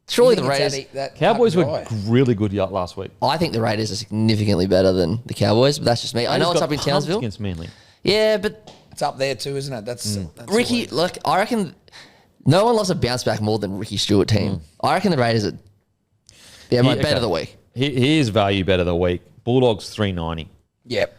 Surely the Raiders... Cowboys were really good last week. I think the Raiders are significantly better than the Cowboys, but that's just me. I know it's up in Townsville. Against Manly. Yeah, but... It's up there too, isn't it? That's Ricky, look, I reckon no one loves a bounce back more than Ricky Stewart team. I reckon the Raiders are my bet of the week. Here's value bet of the week. Bulldogs $3.90. Yep.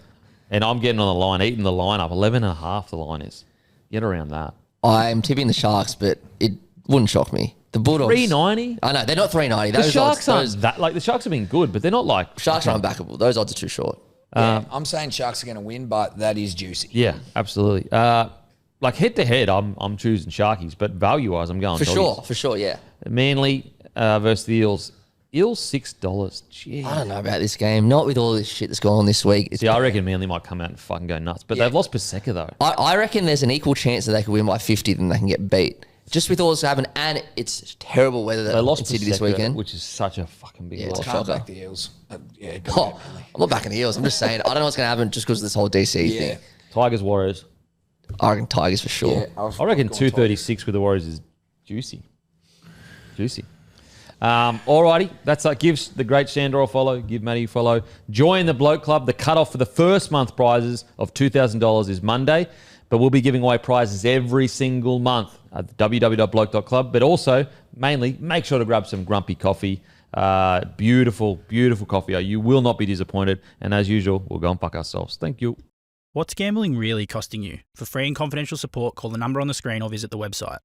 And I'm getting on the line, eating the line up. 11.5 the line is. Get around that. I'm tipping the Sharks, but it wouldn't shock me. The Bulldogs. $3.90? I know, they're not $3.90. The Sharks aren't that. The Sharks have been good, but they're not like. Sharks are unbackable. Those odds are too short. I'm saying Sharks are going to win, but that is juicy. Yeah, absolutely. Head to head, I'm choosing Sharkies, but value wise, I'm going For sure, yeah. Manly versus the Eels. Eels $6. Gee. I don't know about this game. Not with all this shit that's going on this week. I reckon Manly might come out and fucking go nuts. But they've lost Paseka though. I reckon there's an equal chance that they could win by 50 than they can get beat. just with all this happening, and it's terrible weather They lost in Sydney this weekend. which is such a fucking big Yeah, loss. it's Can't shocker. back the Eels. Yeah, Oh, I'm not backing the Eels. I'm just saying, I don't know what's going to happen just because of this whole DC yeah. thing. Tigers, Warriors. I reckon Tigers for sure. Yeah, I reckon 236 with the Warriors is juicy. Alrighty, that's gives the great Sandor a follow. Give Matty a follow. Join the Bloke Club. The cutoff for the first month prizes of $2,000 is Monday, but we'll be giving away prizes every single month at www.bloke.club. But also, mainly, make sure to grab some grumpy coffee. Beautiful, beautiful coffee. You will not be disappointed. And as usual, we'll go and fuck ourselves. Thank you. What's gambling really costing you? For free and confidential support, call the number on the screen or visit the website.